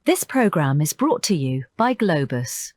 This program is brought to you by Globus.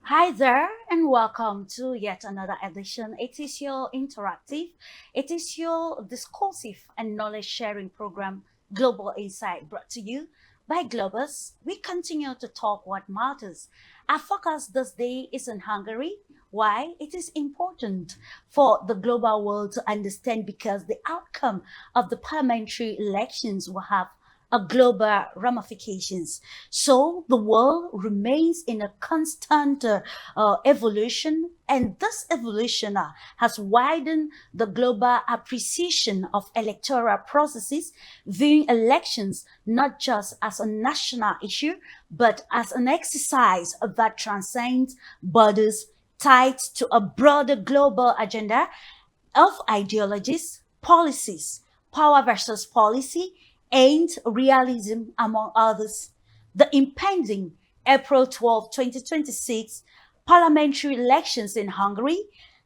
Hi there, and welcome to yet another edition. It is your interactive, it is your discursive and knowledge sharing program, Global Insight, brought to you by Globus. We continue to talk what matters. Our focus this day is in Hungary. Why? It is important for the global world to understand because the outcome of the parliamentary elections will have a global ramifications. So the world remains in a constant evolution, and this evolution has widened the global appreciation of electoral processes, viewing elections not just as a national issue, but as an exercise that transcends borders, tied to a broader global agenda of ideologies, policies, power versus policy, and realism, among others. The impending April 12, 2026 parliamentary elections in Hungary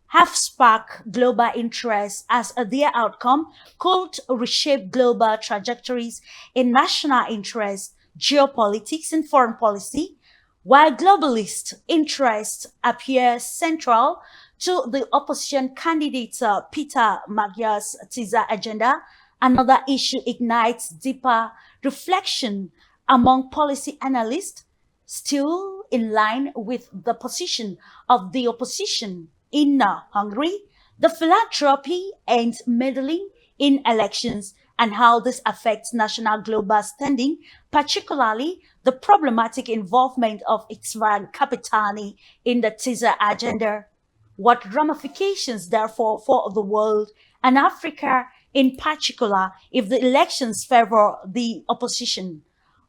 have sparked global interest as their outcome could reshape global trajectories in national interest, geopolitics, and foreign policy, while globalist interest appears central to the opposition candidate Peter Magyar's TISA agenda. Another issue ignites deeper reflection among policy analysts, still in line with the position of the opposition in Hungary, the philanthropy and meddling in elections, and how this affects national global standing, particularly the problematic involvement of Itzvan Kapitani in the TISA agenda. What ramifications, therefore, for the world and Africa in particular if the elections favor the opposition?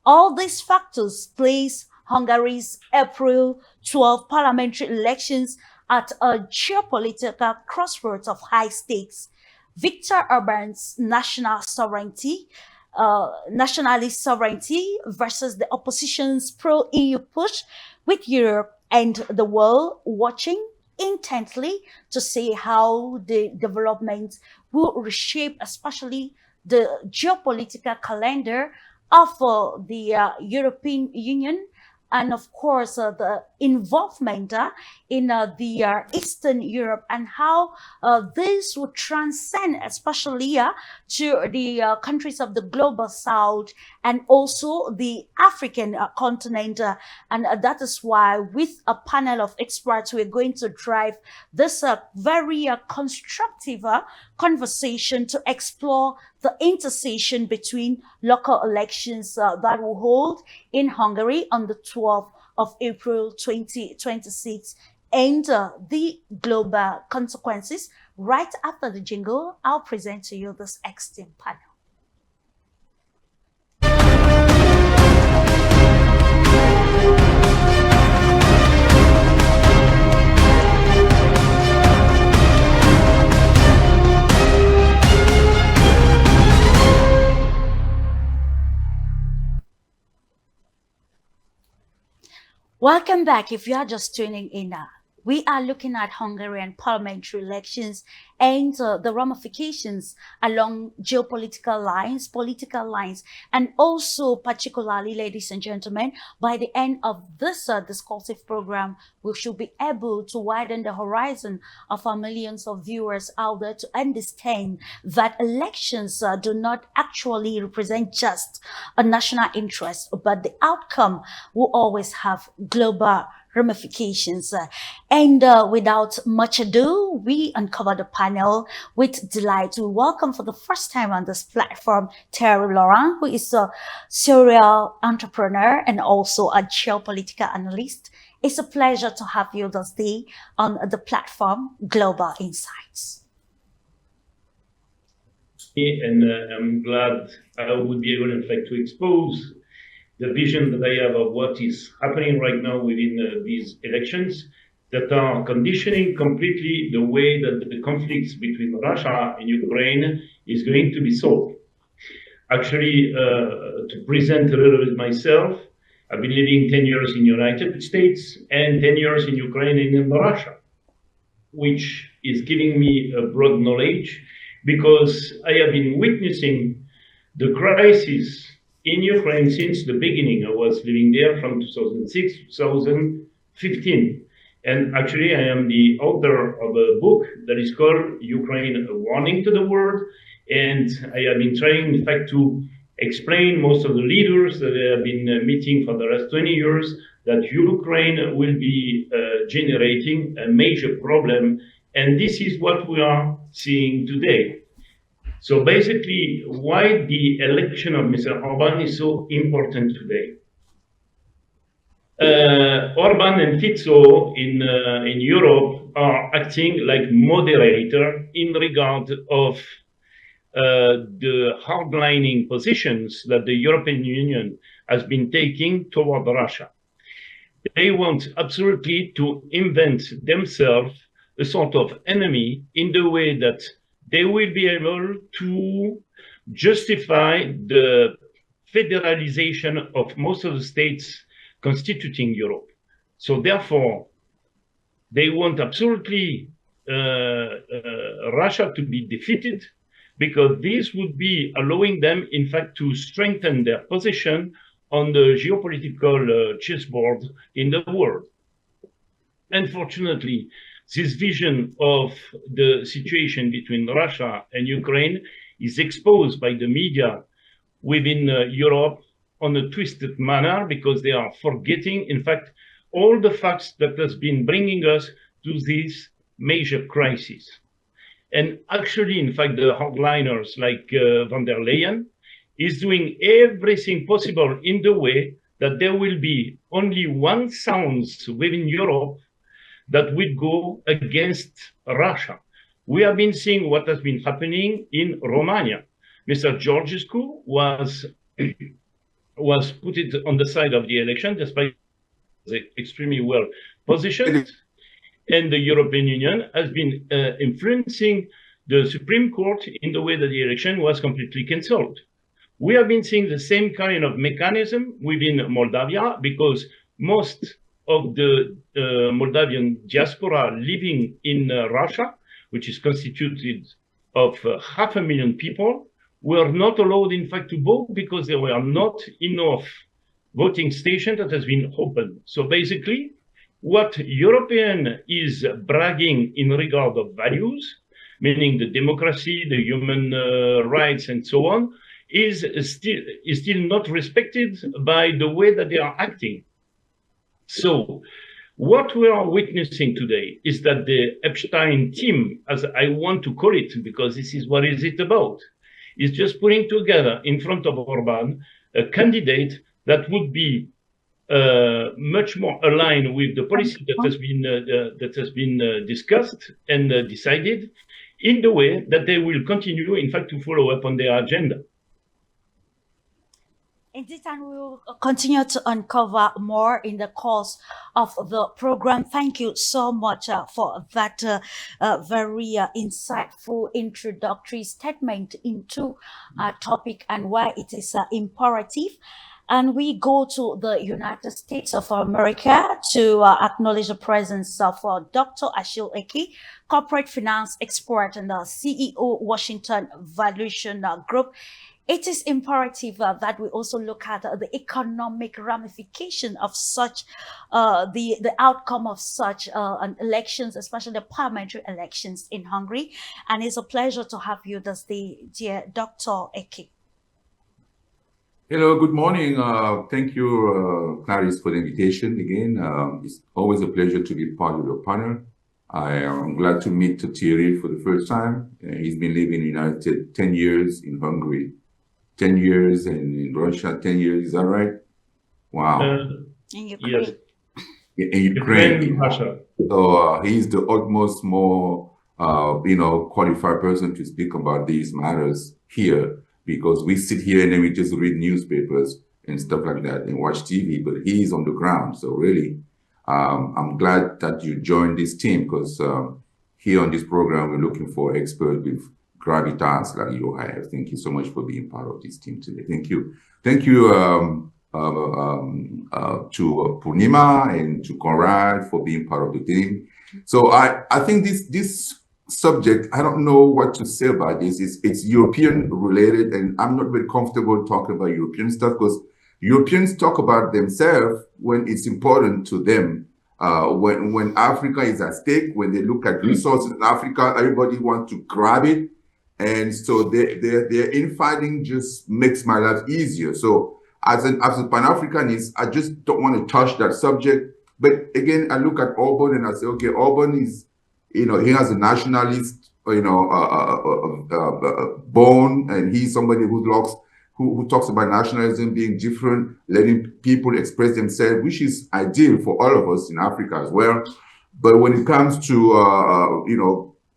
All these factors place Hungary's April 12 parliamentary elections at a geopolitical crossroads of high stakes. Viktor Orban's nationalist sovereignty versus the opposition's pro-EU push, with Europe and the world watching intently to see how the development will reshape, especially the geopolitical calendar of the European Union, and of course the involvement in the Eastern Europe, and how this would transcend especially to the countries of the global south and also the African continent. And that is why with a panel of experts, we're going to drive this very constructive conversation to explore the intersection between local elections that will hold in Hungary on the 12th of April 2026 and the global consequences. Right after the jingle, I'll present to you this esteemed panel. Welcome back. If you are just tuning in, we are looking at Hungarian parliamentary elections and the ramifications along geopolitical lines, political lines, and also particularly, ladies and gentlemen, by the end of this discursive program, we should be able to widen the horizon of our millions of viewers out there to understand that elections do not actually represent just a national interest, but the outcome will always have global ramifications. And without much ado, we uncover the panel with delight. We welcome for the first time on this platform Terry Laurent, who is a serial entrepreneur and also a geopolitical analyst. It's a pleasure to have you this day on the platform Global Insights. And I'm glad I would be able, in fact, to expose the vision that I have of what is happening right now within these elections that are conditioning completely the way that the conflicts between Russia and Ukraine is going to be solved. Actually, to present a little bit myself, I've been living 10 years in the United States and 10 years in Ukraine and in Russia, which is giving me a broad knowledge because I have been witnessing the crisis in Ukraine since the beginning. I was living there from 2006 to 2015. And actually, I am the author of a book that is called Ukraine, a Warning to the World. And I have been trying, in fact, to explain most of the leaders that I have been meeting for the last 20 years that Ukraine will be generating a major problem. And this is what we are seeing today. So basically, why the election of Mr. Orban is so important today. Orban and Fico in Europe are acting like moderator in regard of the hardlining positions that the European Union has been taking toward Russia. They want absolutely to invent themselves a sort of enemy in the way that they will be able to justify the federalization of most of the states constituting Europe. So therefore, they want absolutely Russia to be defeated because this would be allowing them, in fact, to strengthen their position on the geopolitical chessboard in the world. Unfortunately, this vision of the situation between Russia and Ukraine is exposed by the media within Europe on a twisted manner because they are forgetting, in fact, all the facts that has been bringing us to this major crisis. And actually, in fact, the hardliners like von der Leyen is doing everything possible in the way that there will be only one sound within Europe that will go against Russia. We have been seeing what has been happening in Romania. Mr. Georgescu was put it on the side of the election, despite extremely well positioned. And the European Union has been influencing the Supreme Court in the way that the election was completely cancelled. We have been seeing the same kind of mechanism within Moldavia because most of the Moldavian diaspora living in Russia, which is constituted of 500,000 people, were not allowed, in fact, to vote because there were not enough voting stations that has been opened. So basically, what European is bragging in regard of values, meaning the democracy, the human rights, and so on, is still not respected by the way that they are acting. So what we are witnessing today is that the Epstein team, as I want to call it, because this is what is it about, is just putting together in front of Orban a candidate that would be much more aligned with the policy that has been discussed and decided in the way that they will continue, in fact, to follow up on their agenda. Indeed, and we will continue to uncover more in the course of the program. Thank you so much for that very insightful introductory statement into our topic and why it is imperative. And we go to the United States of America to acknowledge the presence of Dr. Achille Eki, corporate finance expert and the CEO, Washington Valuation Group. It is imperative that we also look at the economic ramification of such, the outcome of such elections, especially the parliamentary elections in Hungary. And it's a pleasure to have you this day, dear Dr. Eki. Hello, good morning. Thank you, Clarice, for the invitation again. It's always a pleasure to be part of your panel. I am glad to meet Thierry for the first time. He's been living in the United States 10 years in Hungary, 10 years in Russia, 10 years. Is that right? Wow. In Ukraine. Yes. In Ukraine. Russia. So he's the utmost more, qualified person to speak about these matters here, because we sit here and then we just read newspapers and stuff like that and watch TV, but he's on the ground. So really, I'm glad that you joined this team because here on this program, we're looking for experts with gravitas like you have. Thank you so much for being part of this team today. Thank you. Thank you to Purnima and to Conrad for being part of the team. So I think this subject, I don't know what to say about this. It's European related, and I'm not very comfortable talking about European stuff because Europeans talk about themselves when it's important to them. When Africa is at stake, when they look at resources in Africa, everybody wants to grab it. And so their infighting just makes my life easier. So as a Pan-Africanist, I just don't want to touch that subject. But again, I look at Orban and I say, okay, Orban is, he has a nationalist, bone, and he's somebody who talks about nationalism being different, letting people express themselves, which is ideal for all of us in Africa as well. But when it comes to,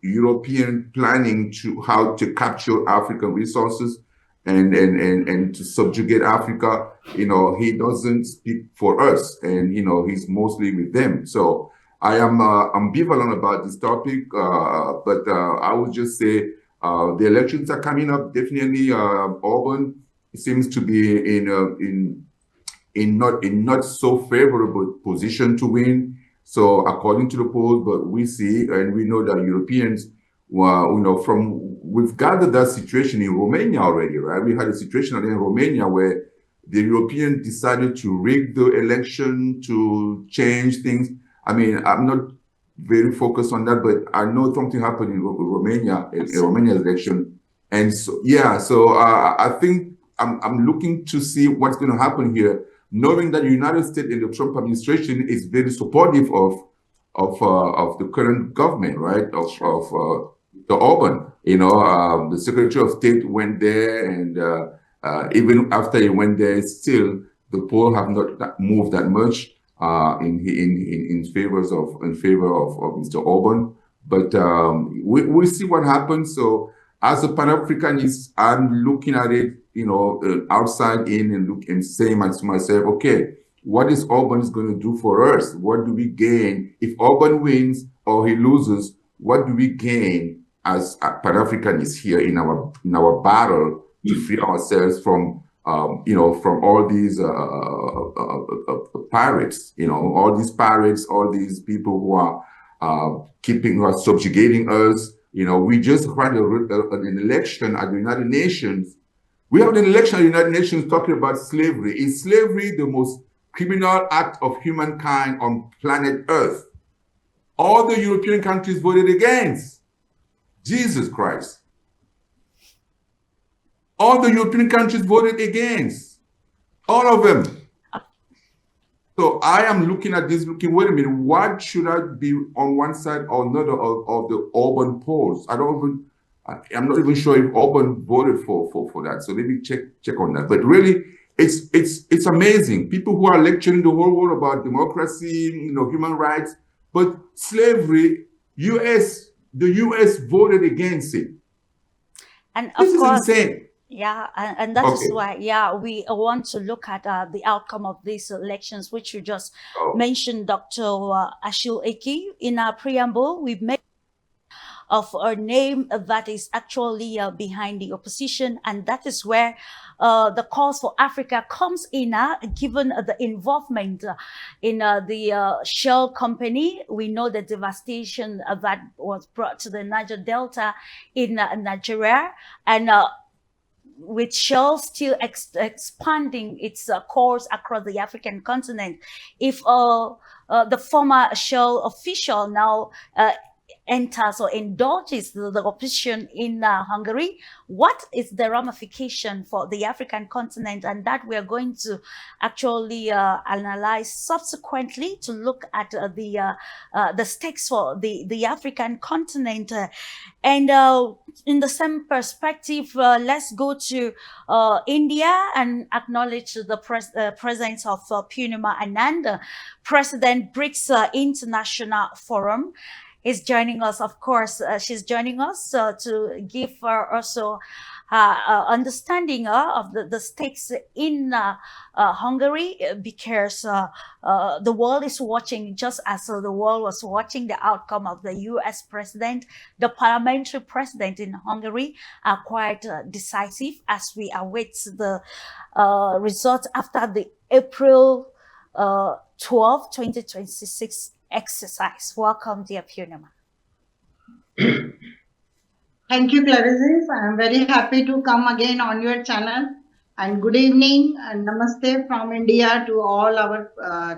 European planning to how to capture African resources and to subjugate Africa, he doesn't speak for us, and he's mostly with them. So I am ambivalent about this topic, but I would just say the elections are coming up. Definitely, Orban seems to be in not so favorable position to win. So according to the polls, but we see and we know that Europeans, we've gathered that situation in Romania already, right? We had a situation in Romania where the Europeans decided to rig the election to change things. I mean, I'm not very focused on that, but I know something happened in Romania, in Romania's election. And so, I think I'm looking to see what's going to happen here, knowing that the United States and the Trump administration is very supportive of the current government, right? Of the Orban, the Secretary of State went there, and even after he went there, still the poll have not moved that much in favor of Mr. Orban. But we'll see what happens. So as a Pan-Africanist, I'm looking at it, outside in and saying to myself, okay, what is Orban going to do for us? What do we gain if Orban wins or he loses? What do we gain as Pan-Africanists here in our battle to free ourselves from all these pirates? All these pirates, all these people who are subjugating us. We just had an election at the United Nations. We have an election at the United Nations talking about slavery. Is slavery the most criminal act of humankind on planet Earth? All the European countries voted against. Jesus Christ. All the European countries voted against. All of them. So I am looking at this, wait a minute, what should I be on one side or another of the Orban polls? I'm not even sure if Orban voted for that. So let me check on that. But really, it's amazing. People who are lecturing the whole world about democracy, human rights, but slavery, the US voted against it. And of This is course, insane. yeah, and that is why, we want to look at the outcome of these elections, which you just mentioned, Dr. Ashil Eki. In our preamble, we've made of a name that is actually behind the opposition, and that is where the cause for Africa comes in, given the involvement in the Shell company. We know the devastation that was brought to the Niger Delta in Nigeria, and with Shell still expanding its course across the African continent. If the former Shell official now enters or indulges the opposition in Hungary, what is the ramification for the African continent? And that we are going to actually analyze subsequently to look at the stakes for the African continent. And in the same perspective, let's go to India and acknowledge the presence of Purnima Anand, President BRICS International Forum. Is joining us, of course. She's joining us to give her also understanding of the stakes in Hungary, because the world is watching, just as the world was watching the outcome of the US president. The parliamentary president in Hungary are quite decisive as we await the results after the April 12, 2026 exercise. Welcome, dear Purnima. Thank you, Clarice. I am very happy to come again on your channel. And good evening and namaste from India to all our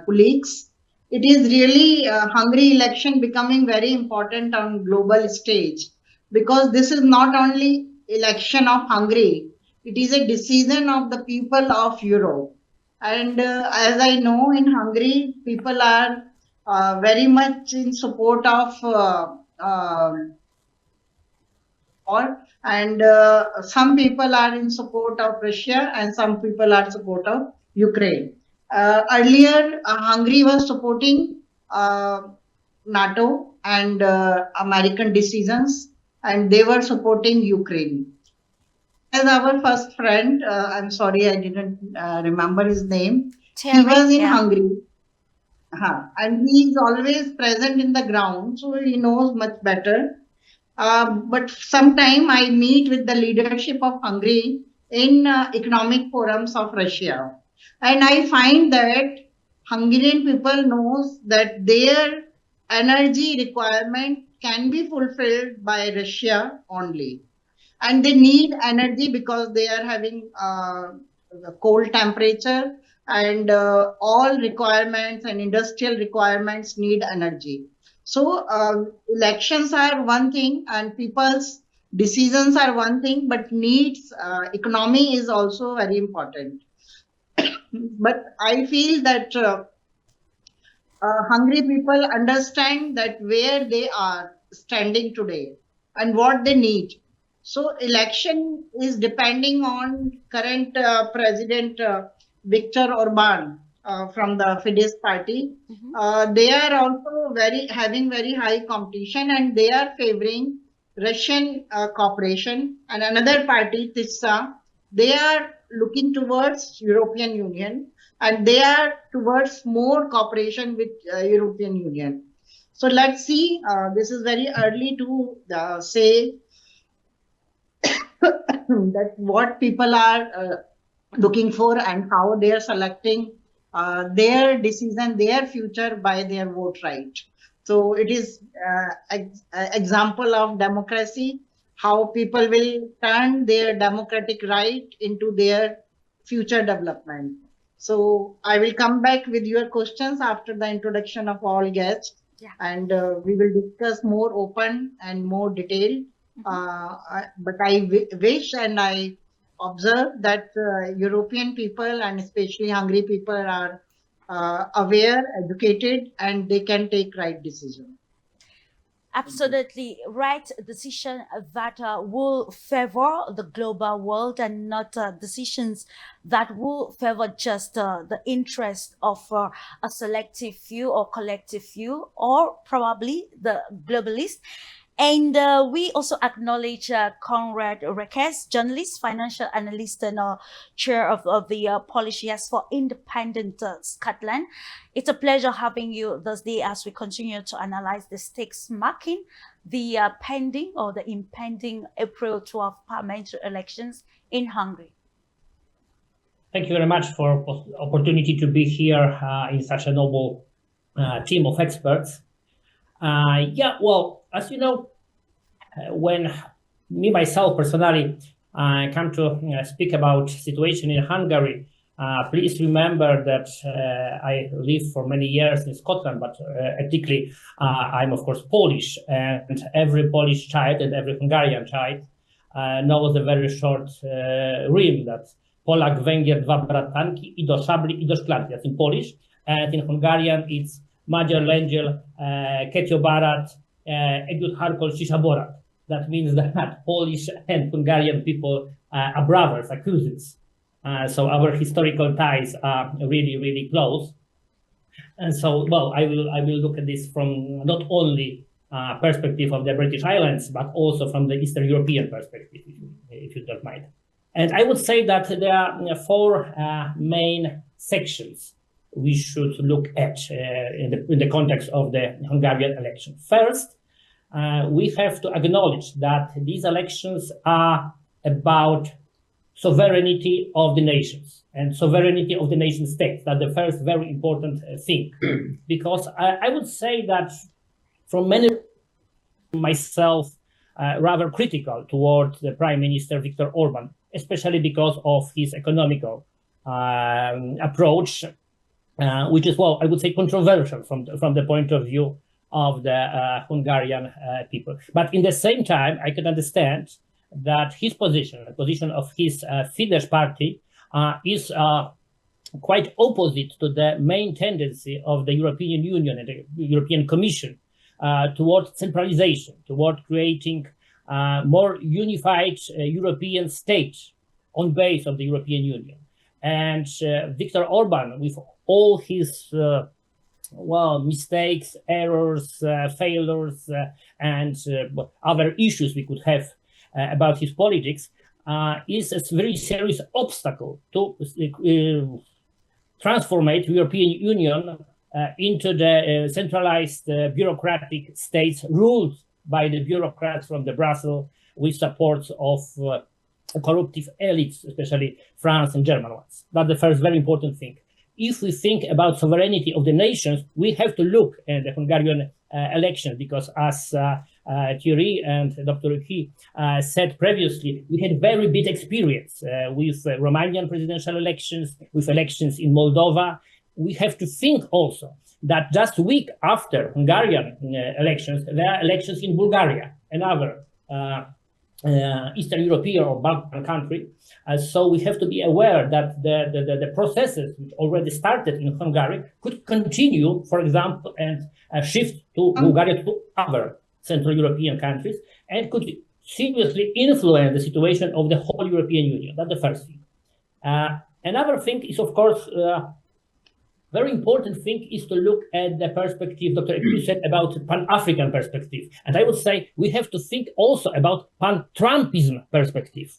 colleagues. It is really Hungary election becoming very important on global stage, because this is not only election of Hungary, it is a decision of the people of Europe. And as I know, in Hungary, people are very much in support of war, and some people are in support of Russia and some people are support of Ukraine. Earlier, Hungary was supporting NATO and American decisions, and they were supporting Ukraine. As our first friend, I'm sorry I didn't remember his name. He was in Hungary. And he is always present in the ground, so he knows much better. But sometime I meet with the leadership of Hungary in economic forums of Russia, and I find that Hungarian people knows that their energy requirement can be fulfilled by Russia only, and they need energy because they are having cold temperature, and all requirements and industrial requirements need energy. So elections are one thing and people's decisions are one thing, but needs, economy is also very important. But I feel that Hungry people understand that where they are standing today and what they need. So election is depending on current President Viktor Orban from the Fidesz party. They are also having very high competition, and they are favoring Russian cooperation. And another party, TISA, they are looking towards European Union, and they are towards more cooperation with European Union. So let's see. This is very early to say that what people are looking for and how they are selecting their decision, their future by their vote right. So it is example of democracy, how people will turn their democratic right into their future development. So I will come back with your questions after the introduction of all guests, and we will discuss more open and more detailed. But I wish and I observe that European people and especially Hungry people are aware, educated, and they can take right decision. Absolutely right decision that will favor the global world, and not decisions that will favor just the interest of a selective few or collective few, or probably the globalist. And we also acknowledge Conrad Rekes, journalist, financial analyst, and chair of the Policies for Independent Scotland. It's a pleasure having you this day as we continue to analyze the stakes marking the pending or the impending April 12 parliamentary elections in Hungary. Thank you very much for the opportunity to be here in such a noble team of experts. Well, as you know, when me myself personally come to speak about situation in Hungary, please remember that I lived for many years in Scotland, but ethnically I'm of course Polish, and every Polish child and every Hungarian child knows the very short rhyme that Polak, Węgier, dwa bratanki, i do szabli, i do szklanki. That's in Polish, and in Hungarian it's Magyar Lengyel, Ketyo Barat, Együtt Harkol Sisa Borat. That means that Polish and Hungarian people are brothers, are cousins. So our historical ties are really, really close. And so, well, I will look at this from not only perspective of the British Islands, but also from the Eastern European perspective, if you don't mind. And I would say that there are four main sections we should look at in the context of the Hungarian election. First, we have to acknowledge that these elections are about sovereignty of the nations and sovereignty of the nation states. That's the first very important thing. Because I would say that from many myself rather critical towards the Prime Minister Viktor Orban, especially because of his economical approach, which is, well, I would say controversial from the point of view of the Hungarian people. But in the same time, I can understand that his position, the position of his Fidesz party, is quite opposite to the main tendency of the European Union and the European Commission towards centralization, toward creating more unified European state on base of the European Union. And Viktor Orban, with all his mistakes, errors, failures, and other issues we could have about his politics, is a very serious obstacle to transform the European Union into the centralized bureaucratic states ruled by the bureaucrats from the Brussels with support of corruptive elites, especially France and German ones. That's the first very important thing. If we think about sovereignty of the nations, we have to look at the Hungarian election, because as Thierry and Dr. Ruki said previously, we had very big experience with Romanian presidential elections, with elections in Moldova. We have to think also that just a week after Hungarian elections, there are elections in Bulgaria, another Eastern European or Balkan country. So we have to be aware that the processes which already started in Hungary could continue, for example, and shift to Bulgaria to other Central European countries, and could seriously influence the situation of the whole European Union. That's the first thing. Another thing is, of course, very important thing is to look at the perspective Dr. Eku said about Pan-African perspective. And I would say we have to think also about Pan-Trumpism perspective,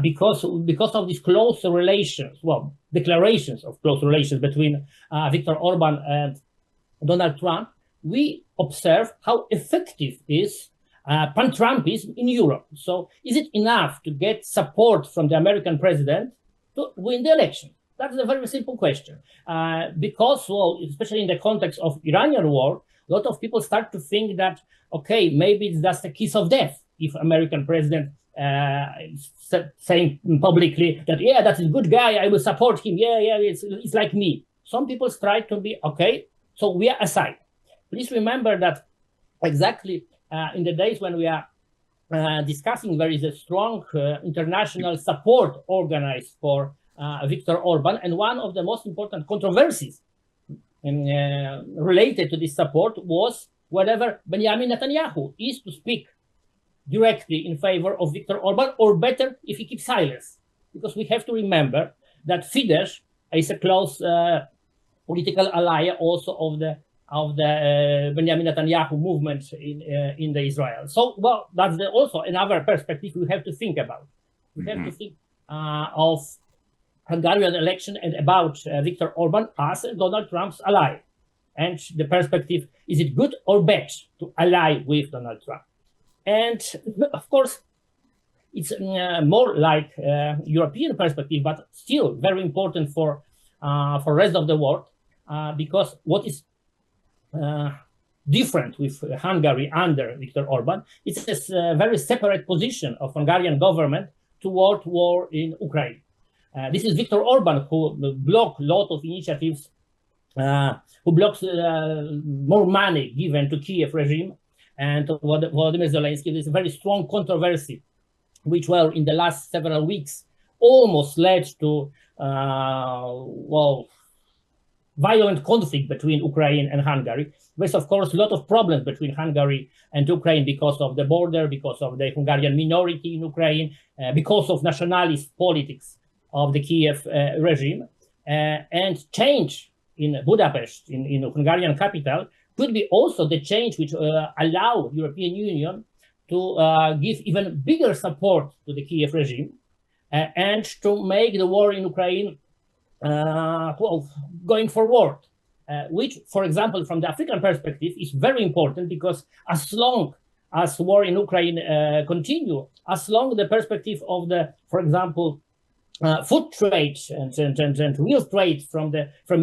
because of these close relations, declarations of close relations between Viktor Orban and Donald Trump, we observe how effective is Pan-Trumpism in Europe. So is it enough to get support from the American president to win the election? That's a very simple question. Because, especially in the context of Iranian war, a lot of people start to think that, okay, maybe it's just a kiss of death if American president saying publicly that, yeah, that's a good guy, I will support him. Yeah, it's like me. Some people try to be, okay, so we are aside. Please remember that exactly in the days when we are discussing, there is a strong international support organized for Viktor Orban, and one of the most important controversies related to this support was whether Benjamin Netanyahu is to speak directly in favor of Viktor Orban, or better if he keeps silence. Because we have to remember that Fidesz is a close political ally also of the Benjamin Netanyahu movement in the Israel. So, that's also another perspective we have to think about. We have to think of Hungarian election and about Viktor Orban as Donald Trump's ally. And the perspective, is it good or bad to ally with Donald Trump? And of course, it's more like European perspective, but still very important for rest of the world, because what is different with Hungary under Viktor Orban, it's a very separate position of Hungarian government toward war in Ukraine. This is Viktor Orban who blocked a lot of initiatives, who blocks more money given to Kiev regime, and Volodymyr Zelensky. There's a very strong controversy, which in the last several weeks almost led to violent conflict between Ukraine and Hungary. There's, of course, a lot of problems between Hungary and Ukraine because of the border, because of the Hungarian minority in Ukraine, because of nationalist politics of the Kiev regime, and change in Budapest, in Hungarian capital, could be also the change which allow European Union to give even bigger support to the Kiev regime and to make the war in Ukraine going forward, which, for example, from the African perspective, is very important, because as long as war in Ukraine continue, as long the perspective of the, for example, food trade and real trade from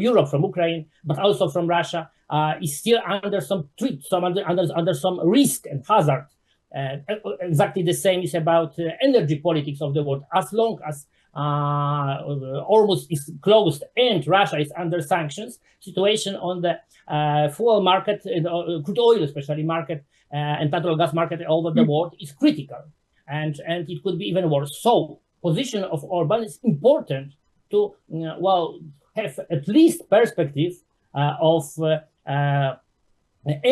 Europe, from Ukraine, but also from Russia, is still under some threat, under some risk and hazard. Exactly the same is about energy politics of the world. As long as Hormuz is closed and Russia is under sanctions, situation on the fuel market, crude oil especially market, and petrol gas market all over the world is critical, and it could be even worse. So position of Orban is important to have at least perspective of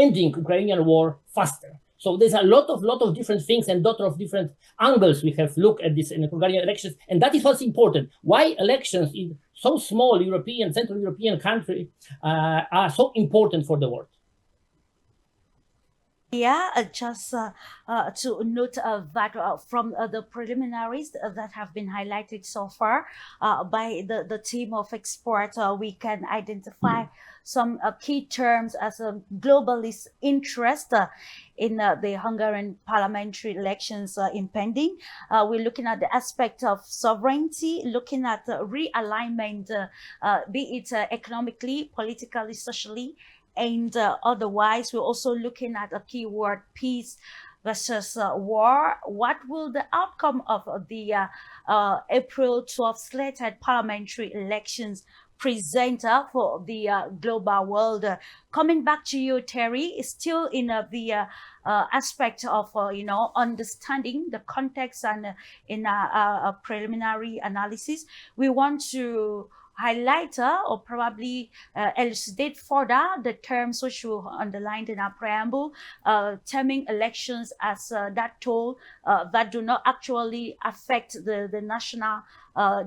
ending Ukrainian war faster. So there's a lot of different things and lot of different angles we have looked at this in the Hungarian elections, and that is what's important. Why elections in so small European, Central European country are so important for the world. Yeah, just to note that from the preliminaries that have been highlighted so far by the team of experts, we can identify some key terms as a globalist interest in the Hungarian parliamentary elections impending. We're looking at the aspect of sovereignty, looking at realignment, be it economically, politically, socially, and otherwise. We're also looking at a keyword: peace versus war. What will the outcome of the April 12th slated parliamentary elections present for the global world? Coming back to you, Terry, is still in the aspect of understanding the context, and in a preliminary analysis, we want to highlight or probably elucidate further the terms which we underlined in our preamble, terming elections as that tool that do not actually affect the national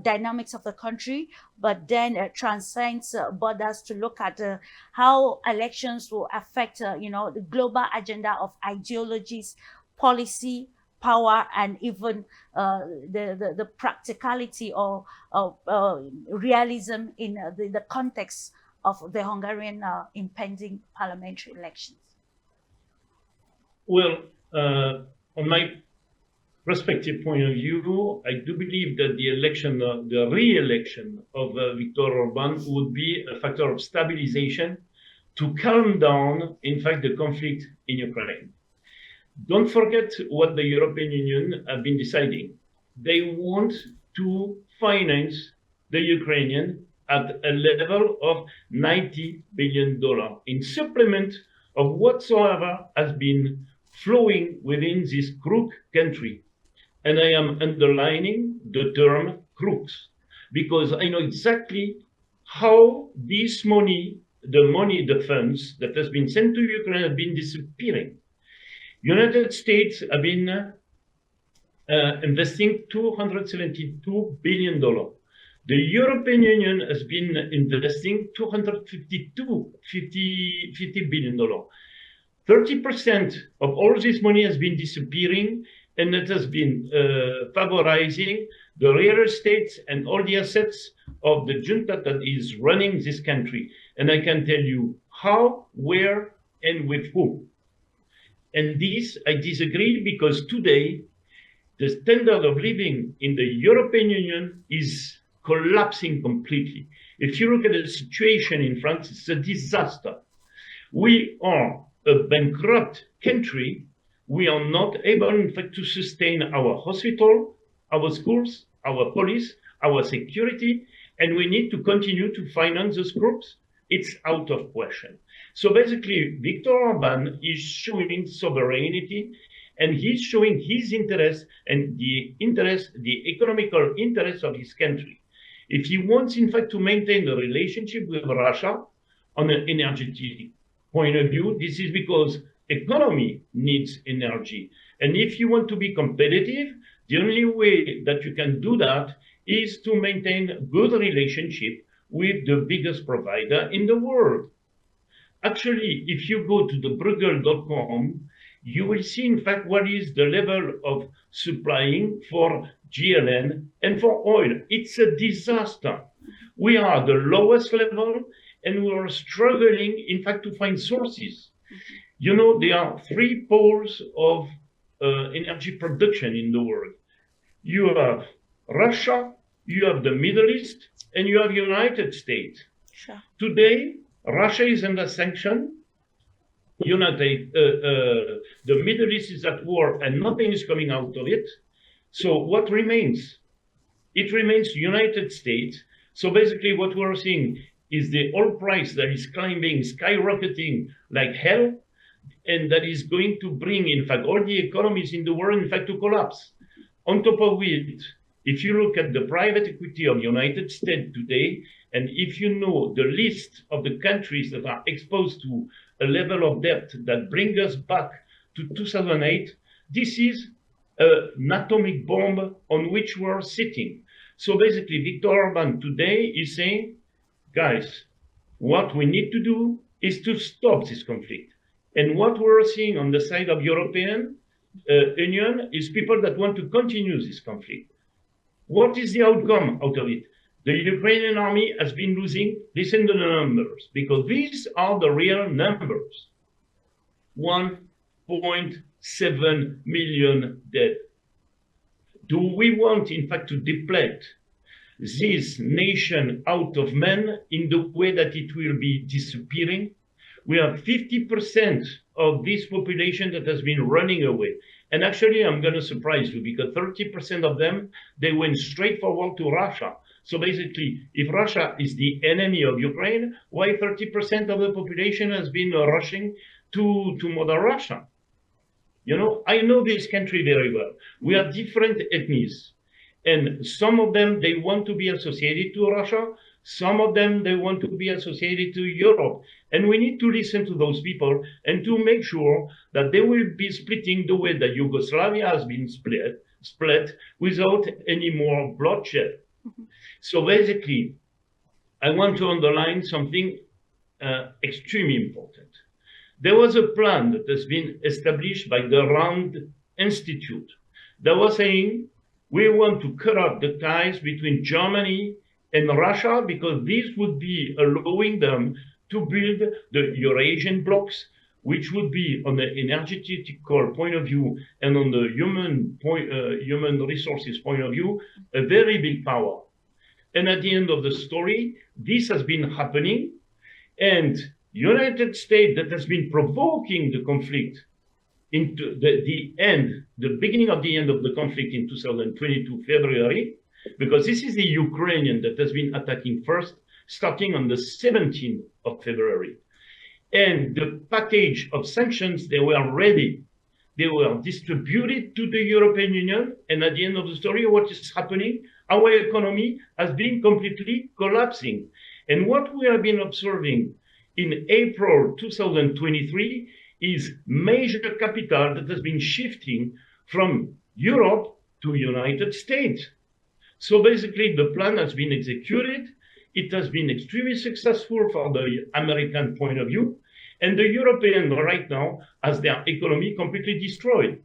dynamics of the country, but then transcends borders to look at how elections will affect the global agenda of ideologies, policy, power, and even the practicality or realism in the context of the Hungarian impending parliamentary elections. Well, on my perspective point of view, I do believe that the re-election of Viktor Orban would be a factor of stabilization to calm down, in fact, the conflict in Ukraine. Don't forget what the European Union have been deciding. They want to finance the Ukrainian at a level of $90 billion in supplement of whatsoever has been flowing within this crook country. And I am underlining the term crooks, because I know exactly how this money, the funds that has been sent to Ukraine have been disappearing. United States have been investing $272 billion. The European Union has been investing $250 billion. 30% of all this money has been disappearing, and it has been favorizing the real estate and all the assets of the junta that is running this country. And I can tell you how, where, and with whom. And this, I disagree, because today, the standard of living in the European Union is collapsing completely. If you look at the situation in France, it's a disaster. We are a bankrupt country. We are not able, in fact, to sustain our hospital, our schools, our police, our security, and we need to continue to finance those groups. It's out of question. So basically, Viktor Orban is showing sovereignty, and he's showing his interest and the economical interest of his country. If he wants, in fact, to maintain the relationship with Russia on an energy point of view, this is because economy needs energy. And if you want to be competitive, the only way that you can do that is to maintain good relationship with the biggest provider in the world. actually, if you go to the Bruegel.com, you will see, in fact, what is the level of supplying for GLN and for oil. It's a disaster. We are at the lowest level, and we are struggling, in fact, to find sources. You know, there are three poles of energy production in the world. You have Russia, you have the Middle East, and you have United States. Sure. Today, Russia is under sanction. The Middle East is at war, and nothing is coming out of it. So what remains? It remains United States. So basically, what we're seeing is the oil price that is climbing, skyrocketing like hell, and that is going to bring, in fact, all the economies in the world, in fact, to collapse. On top of it, if you look at the private equity of the United States today, and if you know the list of the countries that are exposed to a level of debt that brings us back to 2008, this is an atomic bomb on which we're sitting. So basically, Viktor Orban today is saying, guys, what we need to do is to stop this conflict. And what we're seeing on the side of European Union is people that want to continue this conflict. What is the outcome out of it? The Ukrainian army has been losing, listen to the numbers, because these are the real numbers. 1.7 million dead. Do we want, in fact, to deplete this nation out of men in the way that it will be disappearing? We have 50% of this population that has been running away. And actually, I'm going to surprise you because 30% of them, they went straight forward to Russia. So basically, if Russia is the enemy of Ukraine, why 30% of the population has been rushing to Mother Russia? You know, I know this country very well. We have different ethnies. And some of them, they want to be associated to Russia. Some of them, they want to be associated to Europe. And we need to listen to those people and to make sure that they will be splitting the way that Yugoslavia has been split without any more bloodshed. Mm-hmm. So basically, I want to underline something extremely important. There was a plan that has been established by the Rand Institute that was saying, we want to cut off the ties between Germany and Russia because this would be allowing them to build the Eurasian blocks, which would be on the energetical point of view and on the human resources point of view, a very big power. And at the end of the story, this has been happening, and United States that has been provoking the conflict into the beginning of the end of the conflict in 2022 February, because this is the Ukrainian that has been attacking first, starting on the 17th of February. And the package of sanctions, they were ready. They were distributed to the European Union. And at the end of the story, what is happening? Our economy has been completely collapsing. And what we have been observing in April 2023 is major capital that has been shifting from Europe to United States. So basically, the plan has been executed. It has been extremely successful from the American point of view. And the European right now has their economy completely destroyed.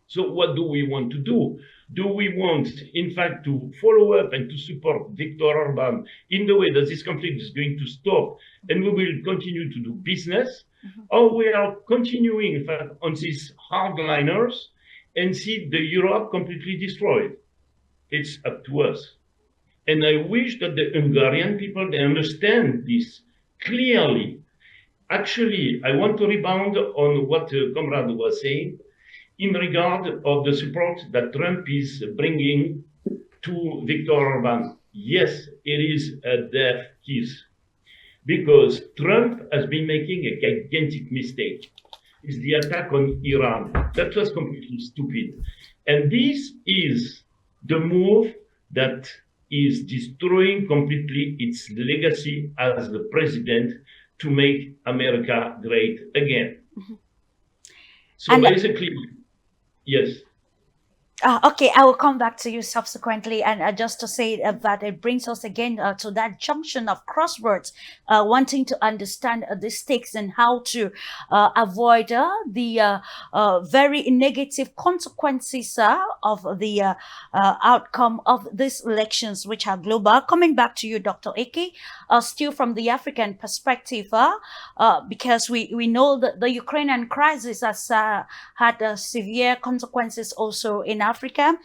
So what do we want to do? Do we want, in fact, to follow up and to support Viktor Orban in the way that this conflict is going to stop and we will continue to do business? Mm-hmm. Or we are continuing, in fact, on these hardliners and see the Europe completely destroyed? It's up to us. And I wish that the Hungarian people, they understand this clearly. Actually, I want to rebound on what Comrade was saying in regard of the support that Trump is bringing to Viktor Orban. Yes, it is a death kiss because Trump has been making a gigantic mistake. It's the attack on Iran. That was completely stupid. And this is the move that is destroying completely its legacy as the president to make America great again. Mm-hmm. So and basically, yes. Okay, I will come back to you subsequently. And just to say that it brings us again to that junction of crossroads, wanting to understand the stakes and how to avoid the very negative consequences of the outcome of these elections, which are global. Coming back to you, Dr. Eke, still from the African perspective, because we know that the Ukrainian crisis has had severe consequences also in Africa.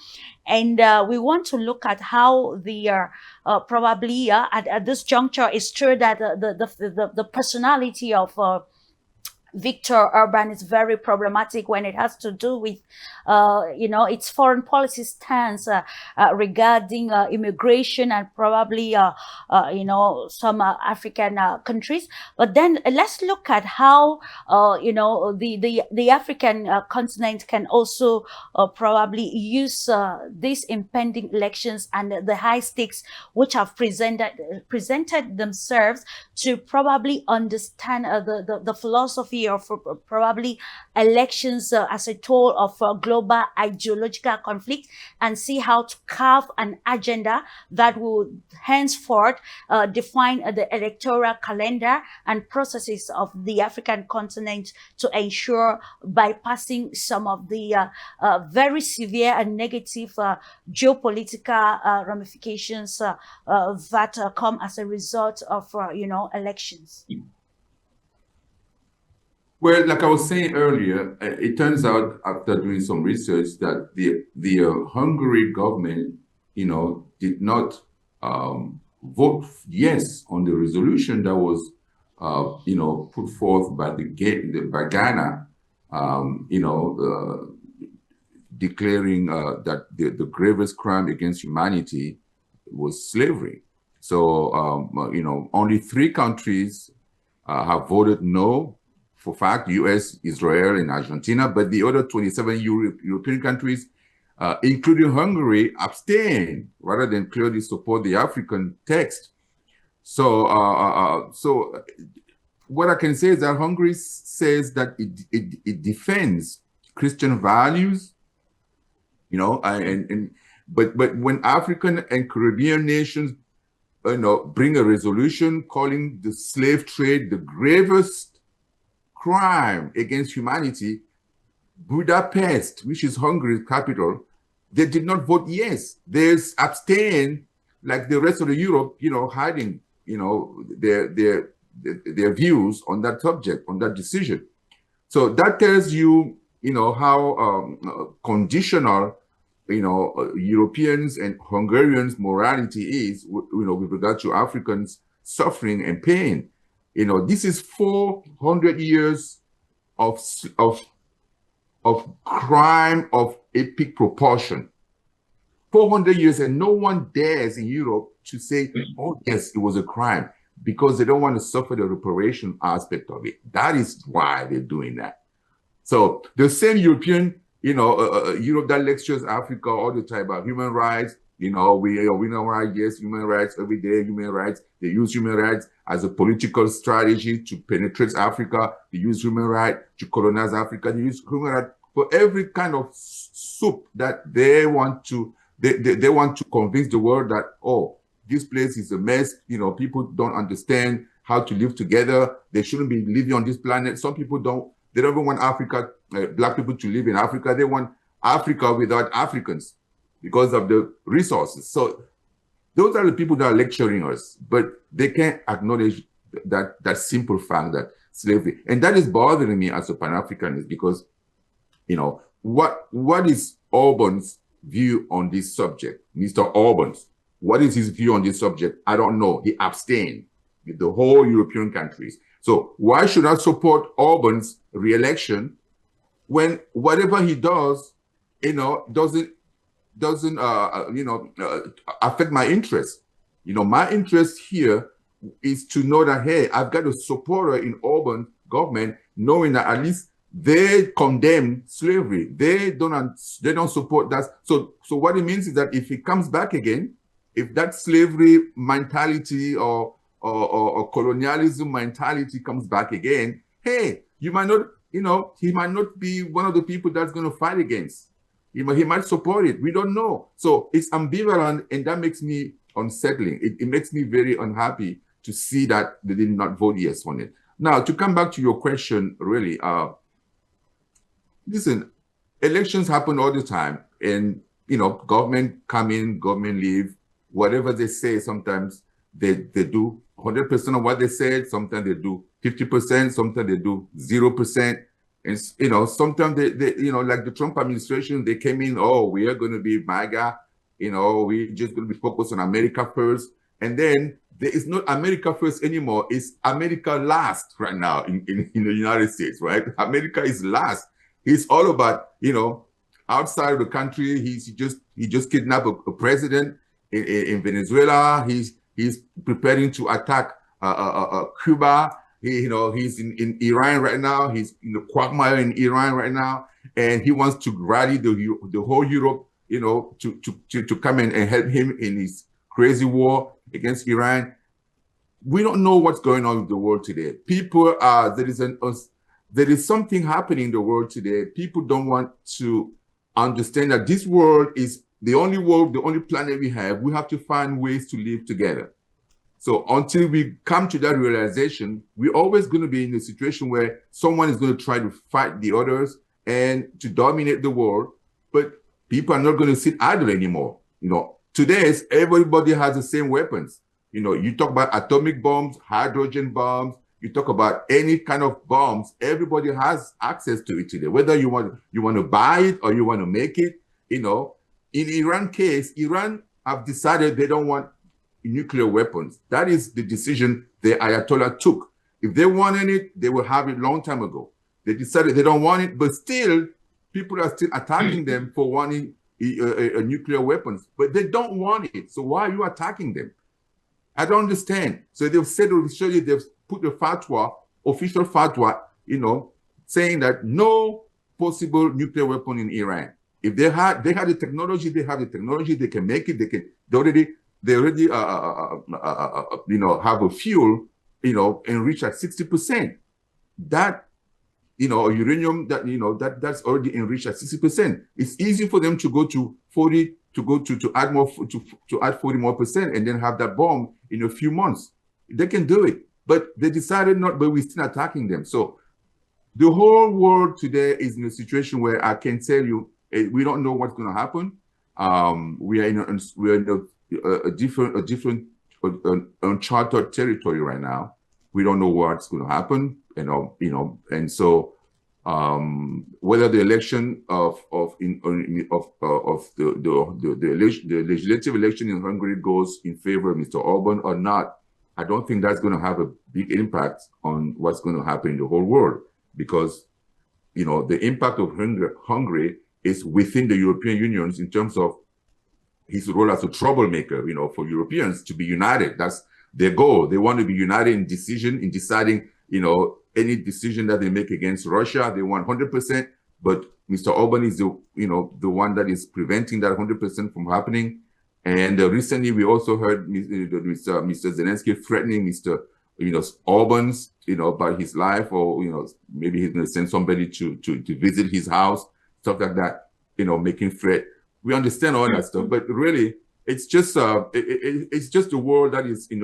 And we want to look at how the probably at this juncture, it's true that the personality of Victor Orban is very problematic when it has to do with, its foreign policy stance regarding immigration and probably, some African countries. But then let's look at how, the African continent can also probably use these impending elections and the high stakes which have presented themselves to probably understand the philosophy of probably elections as a tool of global ideological conflict, and see how to carve an agenda that will henceforth define the electoral calendar and processes of the African continent to ensure bypassing some of the very severe and negative geopolitical ramifications that come as a result of elections. Well, like I was saying earlier, it turns out after doing some research that the Hungary government, did not vote yes on the resolution that was, put forth by by Ghana, declaring that the gravest crime against humanity was slavery. So, only 3 countries have voted no. For fact, US, Israel, and Argentina, but the other 27 European countries, including Hungary, abstain rather than clearly support the African text. So, so what I can say is that Hungary says that it defends Christian values, but when African and Caribbean nations, bring a resolution calling the slave trade the gravest crime against humanity, Budapest, which is Hungary's capital, they did not vote yes. They abstained, like the rest of the Europe, hiding, their views on that subject, on that decision. So that tells you, how conditional, Europeans and Hungarians' morality is, with regard to Africans' suffering and pain. This is 400 years of crime of epic proportion. 400 years, and no one dares in Europe to say, oh, yes, it was a crime, because they don't want to suffer the reparation aspect of it. That is why they're doing that. So the same European, Europe that lectures Africa all the time about human rights, we know right, yes, human rights every day, human rights. They use human rights as a political strategy to penetrate Africa. They use human rights to colonize Africa. They use human rights for every kind of soup that they want to, they want to convince the world that, oh, this place is a mess. People don't understand how to live together. They shouldn't be living on this planet. Some people they don't even want Africa, Black people to live in Africa. They want Africa without Africans, because of the resources. So those are the people that are lecturing us, but they can't acknowledge that simple fact that slavery, and that is bothering me as a Pan-Africanist, because, what is Orban's view on this subject? Mr. Orban's, what is his view on this subject? I don't know. He abstained with the whole European countries. So why should I support Orban's re-election when whatever he does, doesn't affect my interest? My interest here is to know that, hey, I've got a supporter in Orban government, knowing that at least they condemn slavery. They don't support that. So what it means is that if it comes back again, if that slavery mentality or colonialism mentality comes back again, hey, you might not, he might not be one of the people that's going to fight against. He might support it. We don't know. So it's ambivalent, and that makes me unsettling. It makes me very unhappy to see that they did not vote yes on it. Now, to come back to your question, really, listen, elections happen all the time, and government come in, government leave. Whatever they say, sometimes they do 100% of what they said. Sometimes they do 50%. Sometimes they do 0%. And sometimes they like the Trump administration, they came in, oh, we are going to be MAGA. We're just going to be focused on America first. And then there is not America first anymore. It's America last right now in the United States, right? America is last. It's all about, outside of the country. He just kidnapped a president in Venezuela. He's preparing to attack Cuba. He's in Iran right now. He's in the quagmire in Iran right now, and he wants to rally the whole Europe, to come in and help him in his crazy war against Iran. We don't know what's going on in the world today. People there is something happening in the world today. People don't want to understand that this world is the only world, the only planet we have. We have to find ways to live together. So until we come to that realization, we're always going to be in a situation where someone is going to try to fight the others and to dominate the world, but people are not going to sit idle anymore. Today, everybody has the same weapons. You talk about atomic bombs, hydrogen bombs, you talk about any kind of bombs, everybody has access to it today, whether you want to buy it or you want to make it. In Iran case, Iran have decided they don't want nuclear weapons. That is the decision the Ayatollah took. If they wanted it, they would have it long time ago. They decided they don't want it, but still, people are still attacking them for wanting a nuclear weapons, but they don't want it. So why are you attacking them? I don't understand. So they've said, they've put the fatwa, official fatwa, saying that no possible nuclear weapon in Iran. If they had the technology, they have the technology, they can make it, they already have a fuel, enriched at 60%. That, uranium that's already enriched at 60%. It's easy for them to go to 40, to add more, to add 40 more percent and then have that bomb in a few months. They can do it, but they decided not, but we're still attacking them. So the whole world today is in a situation where I can tell you, we don't know what's going to happen. We are in a different uncharted territory right now. We don't know what's going to happen, and so whether the election of the legislative election in Hungary goes in favor of Mr. Orban or not, I don't think that's going to have a big impact on what's going to happen in the whole world, because the impact of Hungary is within the European Union in terms of his role as a troublemaker, for Europeans to be united. That's their goal. They want to be united in deciding, any decision that they make against Russia. They want 100%, but Mr. Orban is the one that is preventing that 100% from happening. And recently, we also heard Mr. Zelensky threatening Mr. Orban's, about his life, or maybe he's going to send somebody to visit his house, stuff like that. Making threat. We understand all that stuff, but really, it's just it's just a world that is in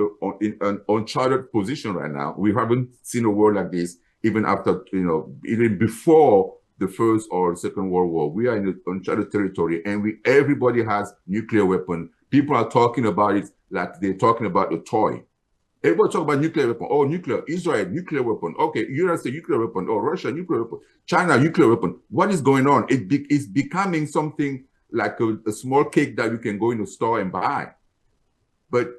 an uncharted position right now. We haven't seen a world like this even after even before the First or Second World War. We are in an uncharted territory, and everybody has nuclear weapon. People are talking about it like they're talking about a toy. Everybody talk about nuclear weapon. Oh, nuclear. Israel, nuclear weapon. Okay, United States, nuclear weapon. Oh, Russia, nuclear weapon. China, nuclear weapon. What is going on? It's becoming something like a small cake that you can go in the store and buy. But,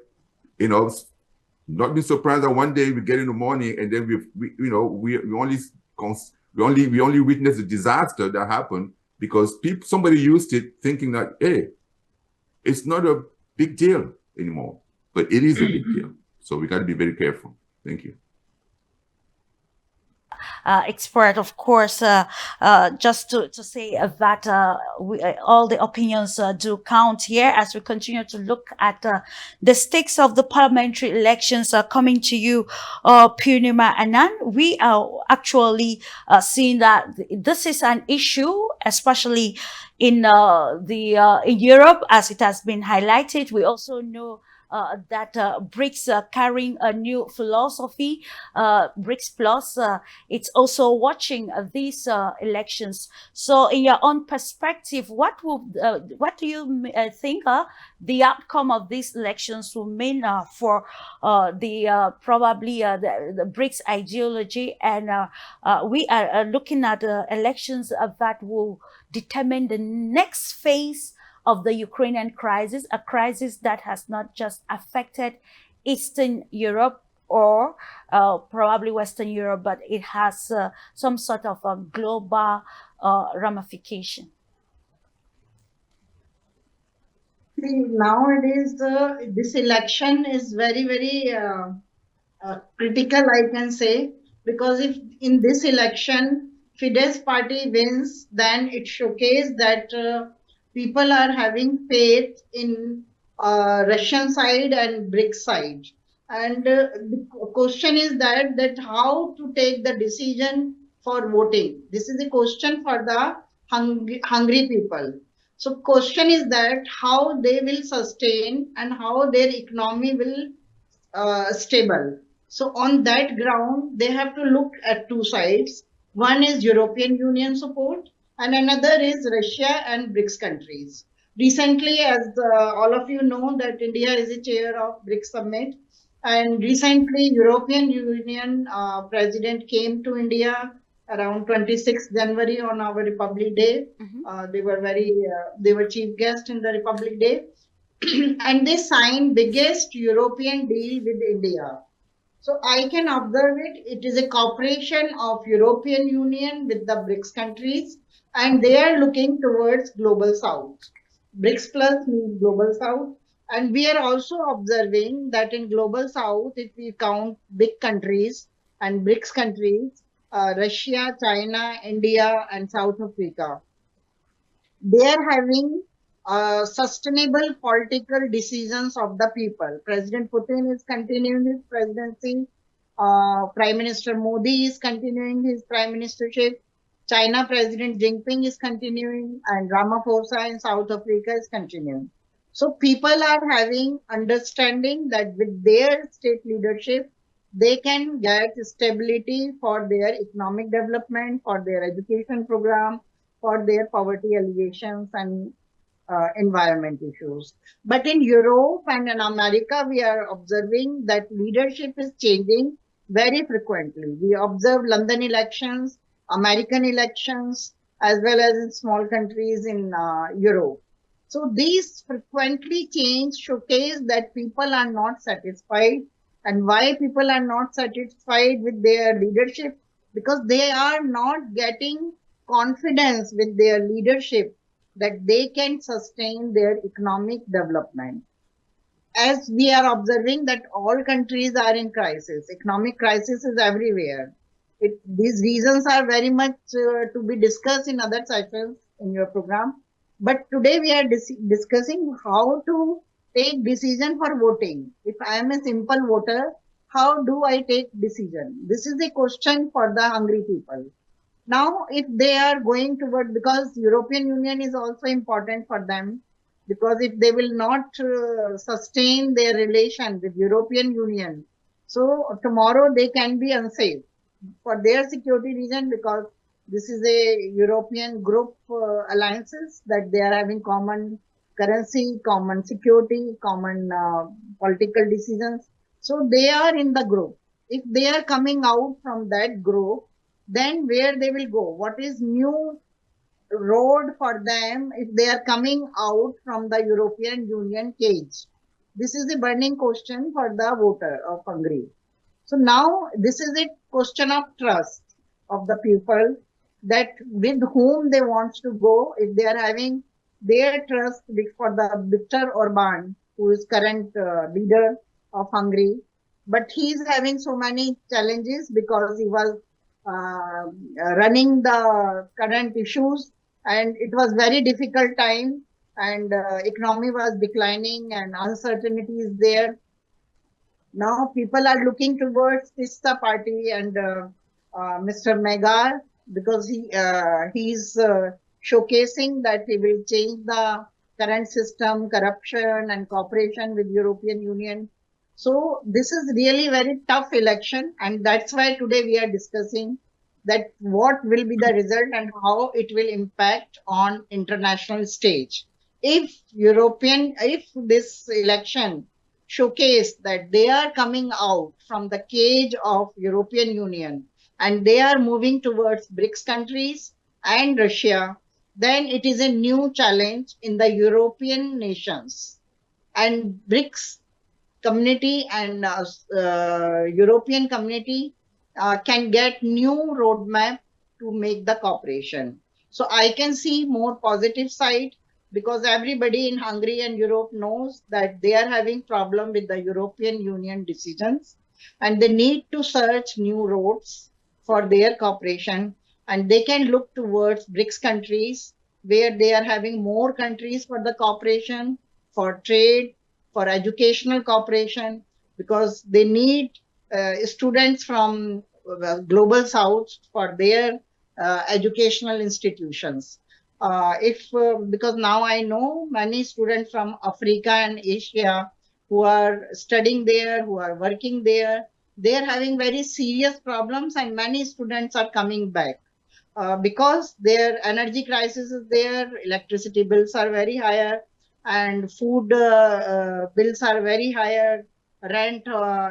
not be surprised that one day we get in the morning and then we only witness the disaster that happened because somebody used it thinking that, hey, it's not a big deal anymore, but it is a big deal. So we got to be very careful. Thank you. expert, of course, just to say that all the opinions do count here as we continue to look at the stakes of the parliamentary elections coming to you, Purnima Anand. We are actually seeing that this is an issue, especially in in Europe, as it has been highlighted. We also know that BRICS carrying a new philosophy, BRICS Plus. It's also watching these elections. So, in your own perspective, what do you think the outcome of these elections will mean for the probably the BRICS ideology? And we are looking at elections that will determine the next phase of the Ukrainian crisis, a crisis that has not just affected Eastern Europe or probably Western Europe, but it has some sort of a global ramification. Nowadays, this election is very, very critical, I can say, because if in this election Fidesz party wins, then it showcases that people are having faith in Russian side and BRICS side. And the question is that how to take the decision for voting. This is a question for the hungry people. So question is that how they will sustain and how their economy will stable. So on that ground, they have to look at two sides. One is European Union support, and another is Russia and BRICS countries. Recently, as all of you know, that India is a chair of BRICS Summit, and recently European Union President came to India around 26th January on our Republic Day. They were chief guest in the Republic Day. And they signed biggest European deal with India. So I can observe it. It is a cooperation of European Union with the BRICS countries, and they are looking towards global south. BRICS plus means global south. And we are also observing that in global south, if we count big countries and BRICS countries, Russia, China, India, and South Africa, they are having sustainable political decisions of the people. President Putin is continuing his presidency. Prime Minister Modi is continuing his prime ministership. China President Jinping is continuing, and Ramaphosa in South Africa is continuing. So people are having understanding that with their state leadership, they can get stability for their economic development, for their education program, for their poverty alleviations and environment issues. But in Europe and in America, we are observing that leadership is changing very frequently. We observe London elections, American elections, as well as in small countries in Europe. So these frequently change showcase that people are not satisfied. And why people are not satisfied with their leadership? Because they are not getting confidence with their leadership that they can sustain their economic development. As we are observing that all countries are in crisis, economic crisis is everywhere. These reasons are very much to be discussed in other sessions in your program. But today we are discussing how to take decision for voting. If I am a simple voter, how do I take decision? This is a question for the hungry people. Now, if they are going toward, because European Union is also important for them, because if they will not sustain their relation with European Union, so tomorrow they can be unsafe for their security reason, because this is a European group alliances that they are having common currency, common security, common political decisions. So they are in the group. If they are coming out from that group, then where they will go? What is new road for them if they are coming out from the European Union cage? This is a burning question for the voter of Hungary. So now this is a question of trust of the people, that with whom they want to go. If they are having their trust for the Viktor Orban, who is current leader of Hungary, but he is having so many challenges because he was running the current issues, and it was very difficult time, and economy was declining and uncertainty is there. Now people are looking towards Tista party and Mr. Megar, because he's showcasing that he will change the current system, corruption and cooperation with European Union. So this is really very tough election, and that's why today we are discussing that what will be the result and how it will impact on international stage. If this election showcase that they are coming out from the cage of European Union and they are moving towards BRICS countries and Russia, then it is a new challenge in the European nations. And BRICS community and European community can get new roadmap to make the cooperation. So I can see more positive side, because everybody in Hungary and Europe knows that they are having problem with the European Union decisions, and they need to search new roads for their cooperation, and they can look towards BRICS countries where they are having more countries for the cooperation, for trade, for educational cooperation, because they need students from global south for their educational institutions. Because now I know many students from Africa and Asia who are studying there, who are working there, they are having very serious problems, and many students are coming back because their energy crisis is there, electricity bills are very higher, and food bills are very higher, rent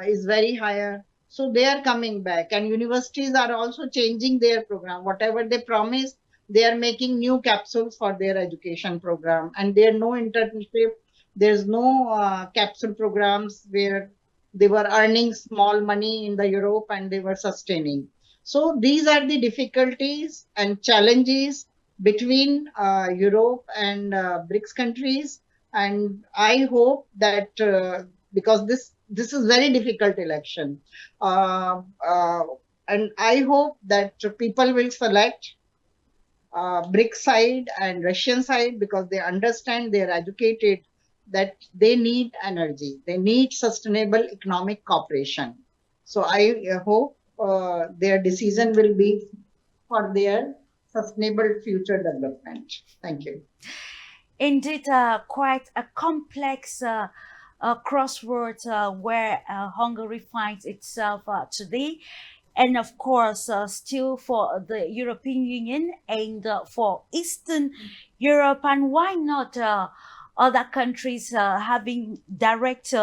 is very higher. So they are coming back, and universities are also changing their program. Whatever they promised, they are making new capsules for their education program, and there are no internship, there's no capsule programs where they were earning small money in the Europe and they were sustaining. So these are the difficulties and challenges between Europe and BRICS countries. And I hope that because this is very difficult election, and I hope that people will select BRICS side and Russian side, because they understand, they are educated, that they need energy, they need sustainable economic cooperation. So I hope their decision will be for their sustainable future development. Thank you. Indeed, quite a complex crossroads where Hungary finds itself today. And of course, still for the European Union and for Eastern Europe, and why not other countries having direct,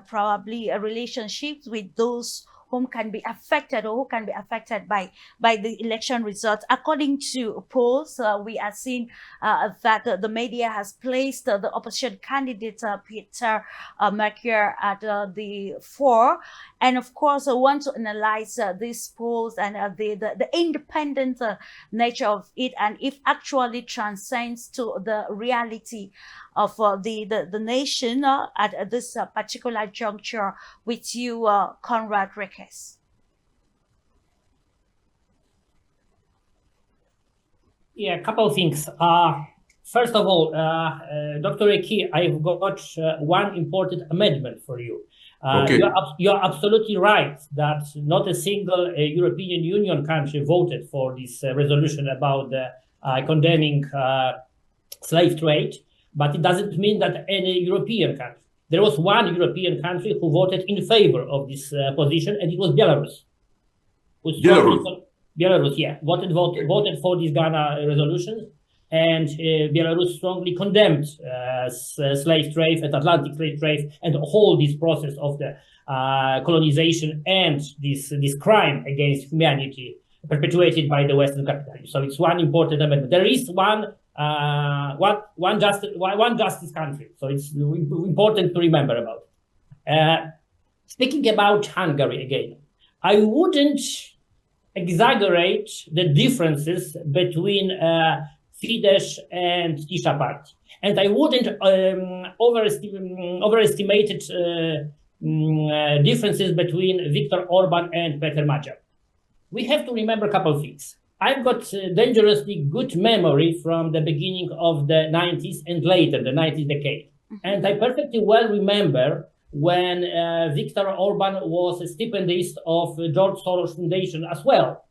probably relationships with those whom can be affected or who can be affected by the election results. According to polls, we are seeing that the media has placed the opposition candidate Peter Merkier at the fore. And of course, I want to analyze these polls and the independent nature of it, and if actually transcends to the reality of the nation at this particular juncture with you, Conrad Rekes. Yeah, a couple of things. First of all, Dr. Eki, I've got one important amendment for you. Okay. You're absolutely right that not a single European Union country voted for this resolution about condemning slave trade, but it doesn't mean that any European country. There was one European country who voted in favor of this position, and it was Belarus. Belarus, yeah, voted for this Ghana resolution, and Belarus strongly condemned slave trade and Atlantic slave trade and all this process of the colonization and this crime against humanity perpetuated by the Western capitalism. So it's one important amendment. There is one justice country. So it's important to remember about it. Speaking about Hungary again, I wouldn't exaggerate the differences between Fidesz and Tisza party. And I wouldn't overestimate differences between Viktor Orban and Peter Magyar. we have to remember a couple of things. I've got dangerously good memory from the beginning of the 90s and later, the 90s decade. And I perfectly well remember when Viktor Orban was a stipendist of George Soros Foundation as well.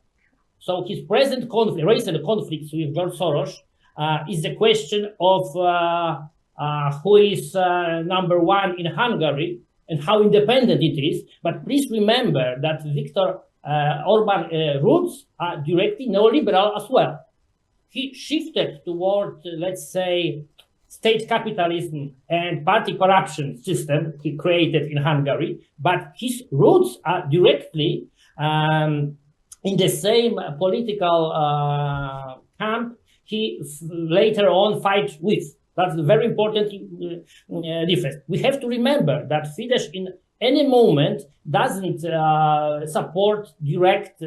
So his recent conflicts with George Soros is the question of who is number one in Hungary and how independent it is. But please remember that Viktor Orban roots are directly neoliberal as well. He shifted toward, let's say, state capitalism and party corruption system he created in Hungary, but his roots are directly in the same political camp he later on fight with. That's a very important difference. We have to remember that Fidesz in any moment doesn't support direct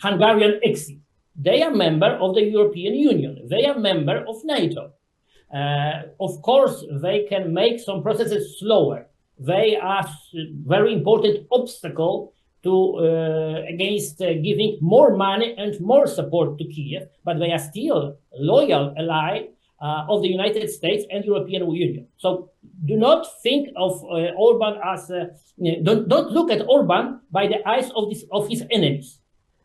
Hungarian exit. They are member of the European Union. They are member of NATO. Of course, they can make some processes slower. They are very important obstacle to against giving more money and more support to Kiev, but they are still loyal ally of the United States and European Union. So do not think of Orban as don't look at Orban by the eyes of his enemies,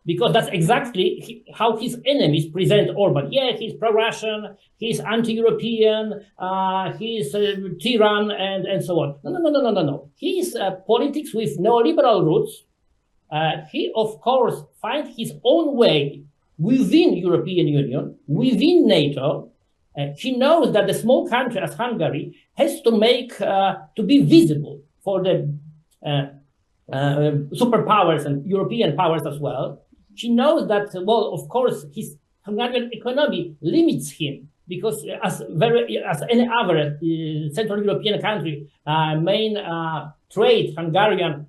because that's exactly how his enemies present Orban. Yeah, he's pro-Russian, he's anti-European, he's a tyrann, and so on. No. He's politics with neoliberal roots. He, of course, finds his own way within European Union, within NATO. He knows that the small country as Hungary has to make to be visible for the superpowers and European powers as well. He knows that, well, of course, his Hungarian economy limits him because, as any other Central European country, main Hungarian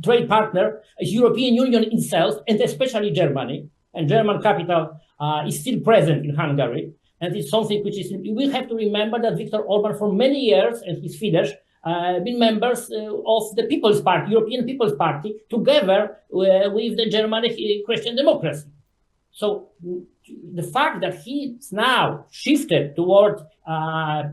trade partner is European Union itself, and especially Germany. And German capital is still present in Hungary, and it's something which is. We have to remember that Viktor Orban, for many years, and his Fidesz, been members of the People's Party, European People's Party, together with the German Christian democracy. So the fact that he's now shifted toward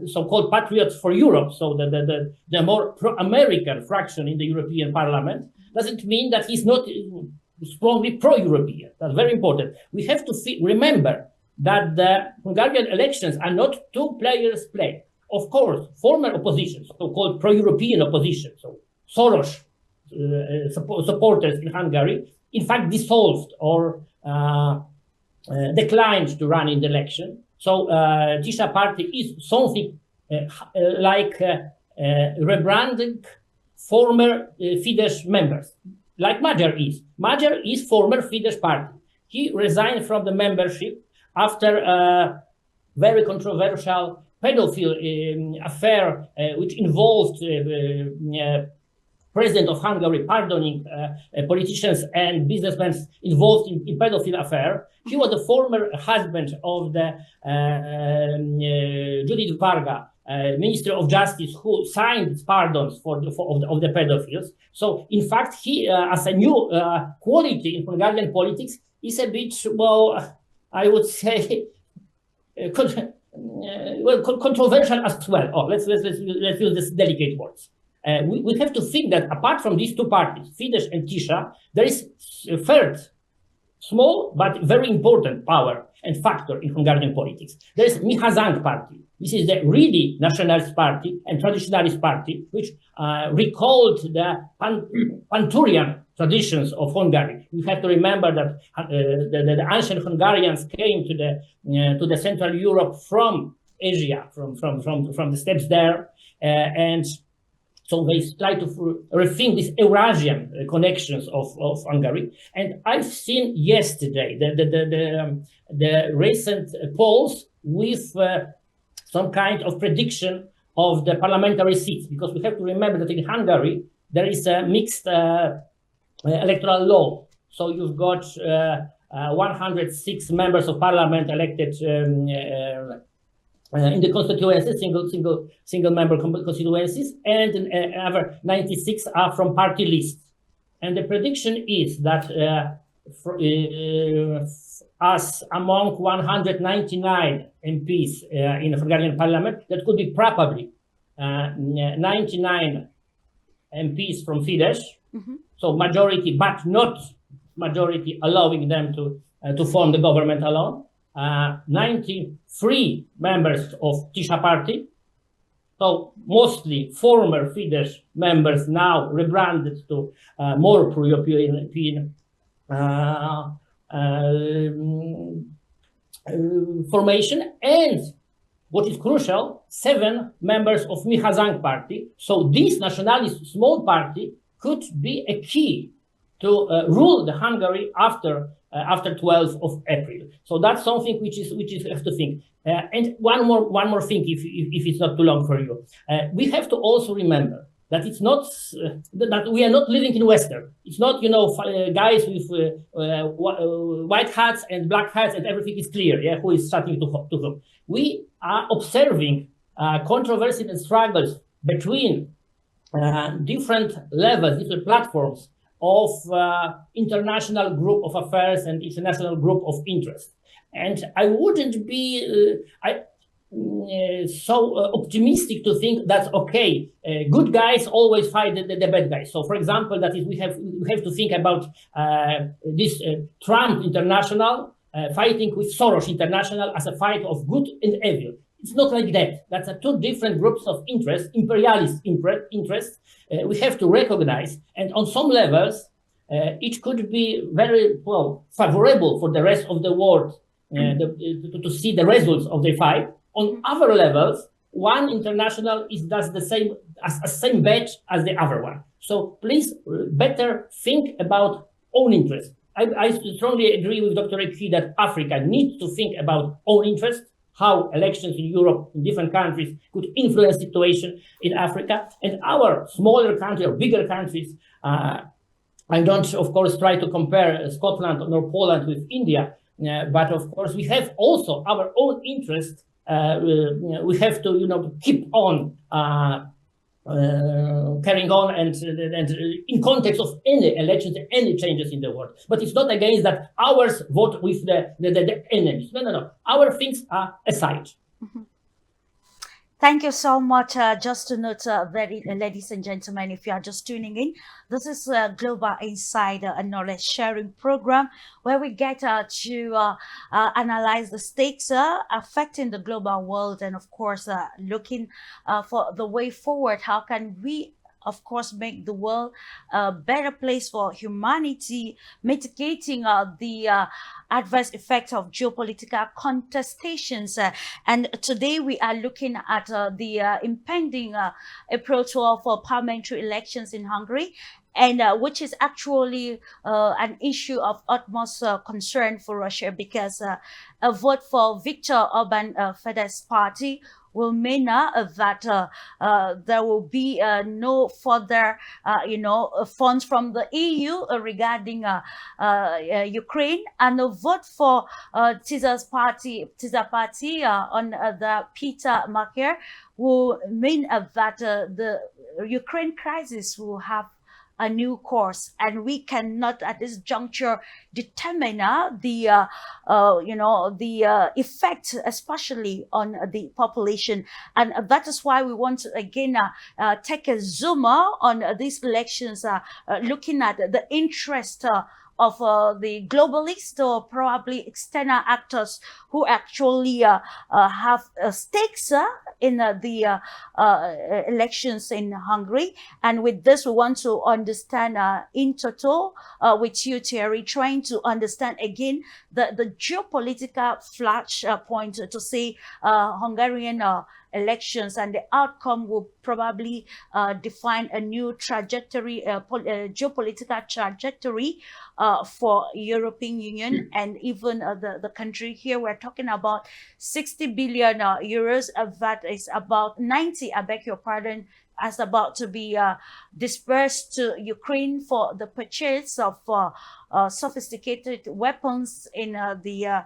so-called Patriots for Europe, so the more pro-American fraction in the European Parliament, doesn't mean that he's not strongly pro-European. That's very important. We have to remember that the Hungarian elections are not two players play. Of course, former opposition, so-called pro-European opposition, so Soros supporters in Hungary, in fact dissolved or declined to run in the election. So Tisza party is something like rebranding former Fidesz members, like Magyar is. Magyar is former Fidesz party. He resigned from the membership after a very controversial pedophile affair, which involved President of Hungary pardoning politicians and businessmen involved in pedophile affair. He was the former husband of the Judith Varga, Minister of Justice, who signed pardons of the pedophiles. So, in fact, he, as a new quality in Hungarian politics, is a bit, well, I would say, controversial as well. Oh, let's use this delicate words. We have to think that apart from these two parties, Fidesz and Tisza, there is a third, small but very important power and factor in Hungarian politics. There is Mihazang party. This is the really nationalist party and traditionalist party, which recalled the Panturian traditions of Hungary. We have to remember that the ancient Hungarians came to the Central Europe from Asia, from the steppes there, and so they try to rethink these Eurasian connections of Hungary. And I've seen yesterday the recent polls with some kind of prediction of the parliamentary seats, because we have to remember that in Hungary there is a mixed electoral law. So you've got 106 members of parliament elected in the constituencies, single member constituencies, and another 96 are from party lists. And the prediction is that as among 199 MPs in the Hungarian parliament, that could be probably 99 MPs from Fidesz, so majority, but not majority allowing them to form the government alone. 93 members of Tisza party, so mostly former Fidesz members now rebranded to more pro-European formation, and what is crucial, 7 members of Mihazang party. So this nationalist small party could be a key to rule the Hungary after 12th of April. So that's something which is have to think. And one more thing, if it's not too long for you, we have to also remember that it's not that we are not living in Western. It's not guys with white hats and black hats and everything is clear. Yeah, who is starting to whom? We are observing controversies and struggles between different levels, different platforms of international group of affairs and international group of interest. And I wouldn't be so optimistic to think that, okay, good guys always fight the bad guys. So, for example, that is, we have to think about this Trump International fighting with Soros International as a fight of good and evil. It's not like that. That's two different groups of interest, imperialist interests. We have to recognize, and on some levels, it could be very favorable for the rest of the world to see the results of the fight. On other levels, one international does the same bet as the other one. So please better think about own interest. I strongly agree with Dr. Eki that Africa needs to think about own interest, how elections in Europe, in different countries, could influence the situation in Africa. And our smaller country or bigger countries, I don't, of course, try to compare Scotland or Poland with India, but of course we have also our own interest. We have to, keep on carrying on and in context of any elections, any changes in the world. But it's not against that ours vote with the enemies. No. Our things are aside. Thank you so much. Just to note, ladies and gentlemen, if you are just tuning in, this is a Global Insider, a knowledge sharing program where we get to analyze the stakes affecting the global world, and of course, looking for the way forward. How can we, of course, make the world a better place for humanity, mitigating the adverse effects of geopolitical contestations. And today we are looking at the impending April 12 parliamentary elections in Hungary, and which is actually an issue of utmost concern for Russia, because a vote for Viktor Orban Fidesz party will mean that there will be no further, funds from the EU regarding Ukraine, and a vote for Tisza party on the Peter Macher will mean that the Ukraine crisis will have a new course, and we cannot at this juncture determine the effect, especially on the population. And that is why we want to again take a zoomer on these elections, looking at the interest of the globalists or probably external actors who actually have stakes in the elections in Hungary. And with this, we want to understand in total with you, Thierry, trying to understand again the geopolitical flashpoint to say Hungarian elections, and the outcome will probably define a new trajectory, geopolitical trajectory for European Union and even the country. Here we're talking about 60 billion euros, that is about 90, I beg your pardon, as about to be dispersed to Ukraine for the purchase of sophisticated weapons in the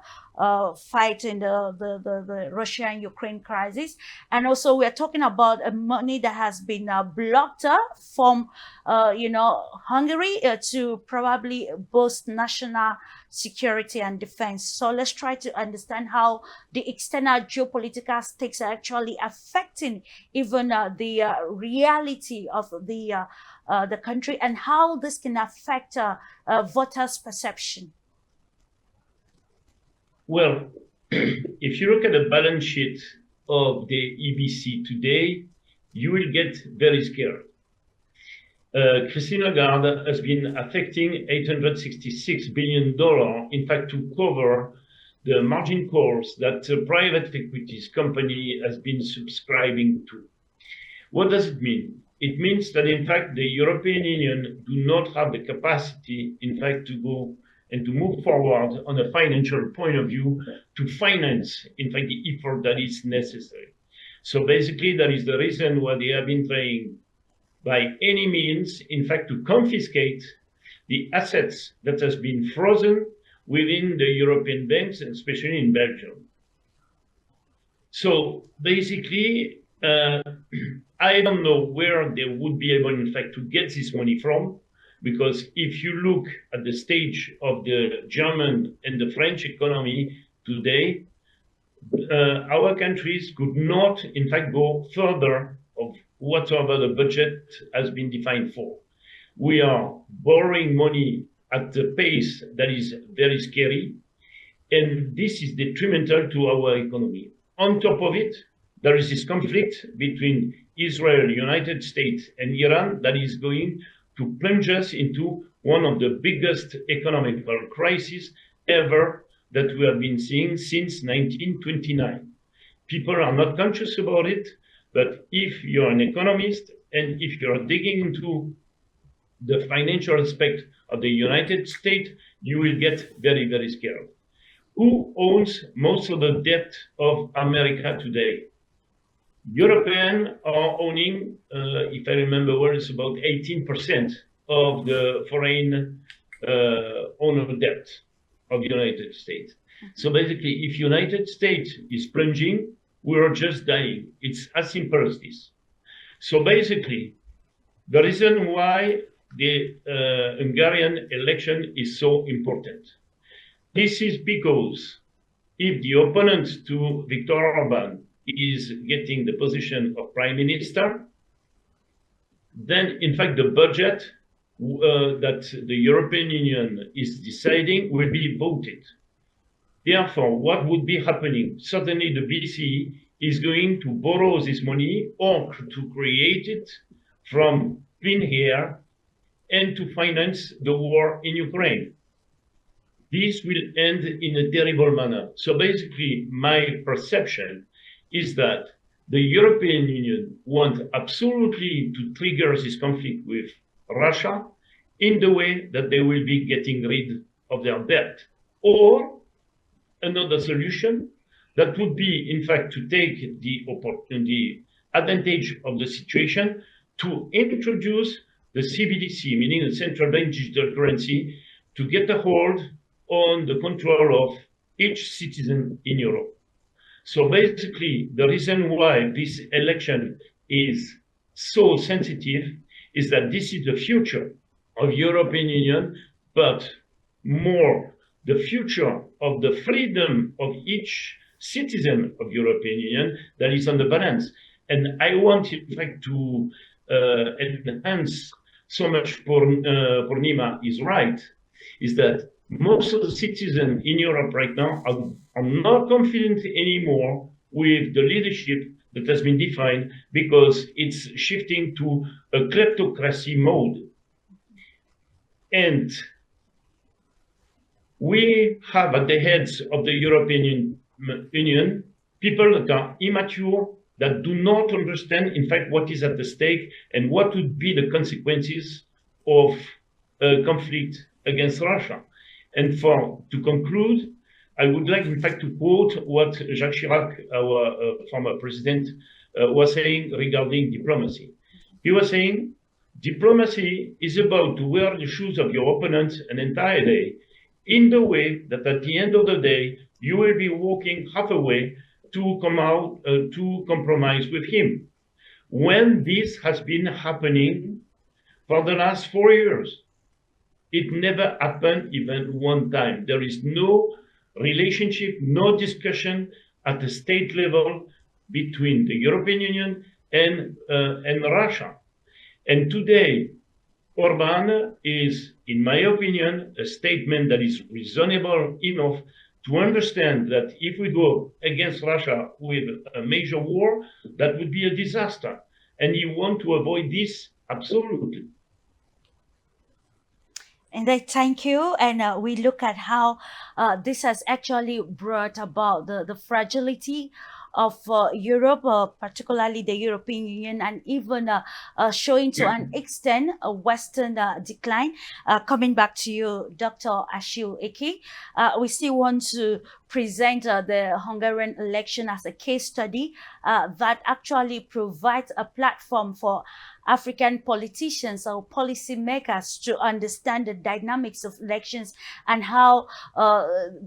fight in the Russia and Ukraine crisis. And also we're talking about money that has been blocked from Hungary to probably boost national security and defense. So let's try to understand how the external geopolitical stakes are actually affecting even the reality of the country, and how this can affect voters' perception. Well, if you look at the balance sheet of the EBC today, you will get very scared. Christine Lagarde has been affecting $866 billion, in fact, to cover the margin calls that a private equities company has been subscribing to. What does it mean? It means that, in fact, the European Union do not have the capacity, in fact, to go and to move forward on a financial point of view to finance, in fact, the effort that is necessary. So basically, that is the reason why they have been trying by any means, in fact, to confiscate the assets that has been frozen within the European banks, especially in Belgium. So basically, I don't know where they would be able, in fact, to get this money from, because if you look at the stage of the German and the French economy today, our countries could not, in fact, go further of whatever the budget has been defined for. We are borrowing money at a pace that is very scary, and this is detrimental to our economy. On top of it, there is this conflict between Israel, United States, and Iran that is going to plunge us into one of the biggest economical crises ever that we have been seeing since 1929. People are not conscious about it, but if you're an economist and if you're digging into the financial aspect of the United States, you will get very, very scared. Who owns most of the debt of America today? Europeans are owning, if I remember well, it's about 18% of the foreign owner debt of the United States. So basically, if United States is plunging, we are just dying. It's as simple as this. So basically, the reason why the Hungarian election is so important. This is because if the opponent to Viktor Orban is getting the position of prime minister, then in fact the budget that the European Union is deciding will be voted. Therefore, what would be happening? Certainly the BCE is going to borrow this money or to create it from thin air and to finance the war in Ukraine. This will end in a terrible manner. So basically, my perception is that the European Union wants absolutely to trigger this conflict with Russia in the way that they will be getting rid of their debt. Or another solution that would be, in fact, to take the advantage of the situation to introduce the CBDC, meaning the central bank digital currency, to get a hold on the control of each citizen in Europe. So basically, the reason why this election is so sensitive is that this is the future of European Union, but more the future of the freedom of each citizen of European Union that is on the balance. And I want, in fact, to enhance so much Purnima is right, is that most of the citizens in Europe right now are not confident anymore with the leadership that has been defined, because it's shifting to a kleptocracy mode. And we have at the heads of the European Union people that are immature, that do not understand, in fact, what is at the stake and what would be the consequences of a conflict against Russia. And to conclude, I would like, in fact, to quote what Jacques Chirac, our former president, was saying regarding diplomacy. He was saying Diplomacy is about to wear the shoes of your opponent an entire day, in the way that at the end of the day, you will be walking half a way to come out to compromise with him. When this has been happening for the last 4 years, it never happened even one time. There is no relationship, no discussion at the state level between the European Union and Russia. And today, Orban is, in my opinion, a statement that is reasonable enough to understand that if we go against Russia with a major war, that would be a disaster. And you want to avoid this absolutely. And I thank you. And we look at how this has actually brought about the fragility of Europe, particularly the European Union, and even showing to an extent a Western decline. Coming back to you, Dr. Ashiu Eke, we still want to present the Hungarian election as a case study that actually provides a platform for African politicians or policymakers to understand the dynamics of elections and how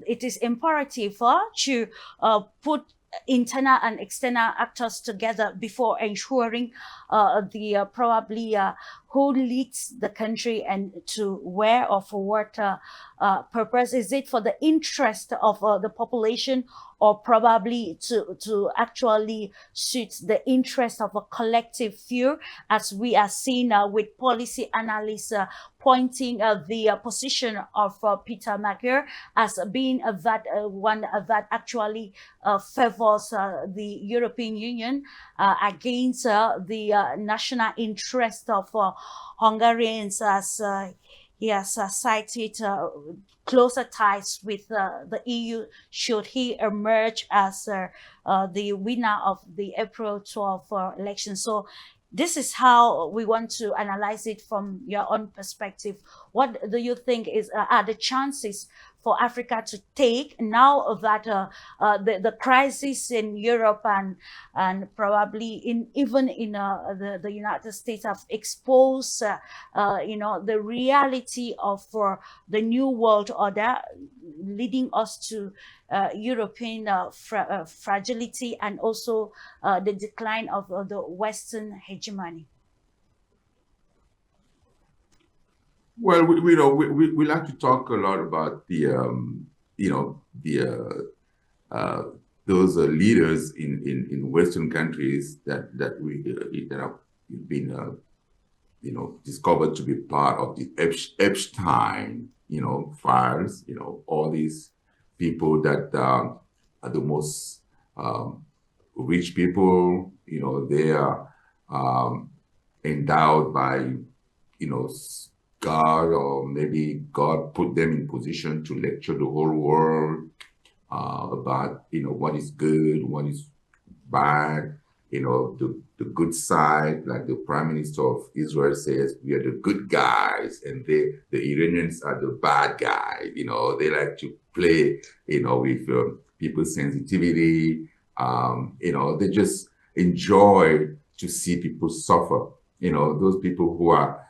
it is imperative to put internal and external actors together before ensuring the probably who leads the country and to where or for what purpose. Is it for the interest of the population, or probably to actually suit the interest of a collective few, as we are seeing with policy analysts pointing the position of Peter Magyar as being that one that actually favors the European Union against the national interest of Hungarians, as he has cited closer ties with the EU should he emerge as the winner of the April 12 election. So this is how we want to analyze it from your own perspective. What do you think are the chances for Africa to take now that the crisis in Europe and probably even in the United States have exposed the reality of the new world order, leading us to European fragility and also the decline of the Western hegemony? Well, we like to talk a lot about those leaders in Western countries that have been discovered to be part of the Epstein files. All these people that are the most rich people. They are endowed by God, or maybe God put them in position to lecture the whole world about what is good, what is bad, the good side. Like the Prime Minister of Israel says, we are the good guys, and the Iranians are the bad guys. They like to play with people's sensitivity. They just enjoy to see people suffer. Those people who are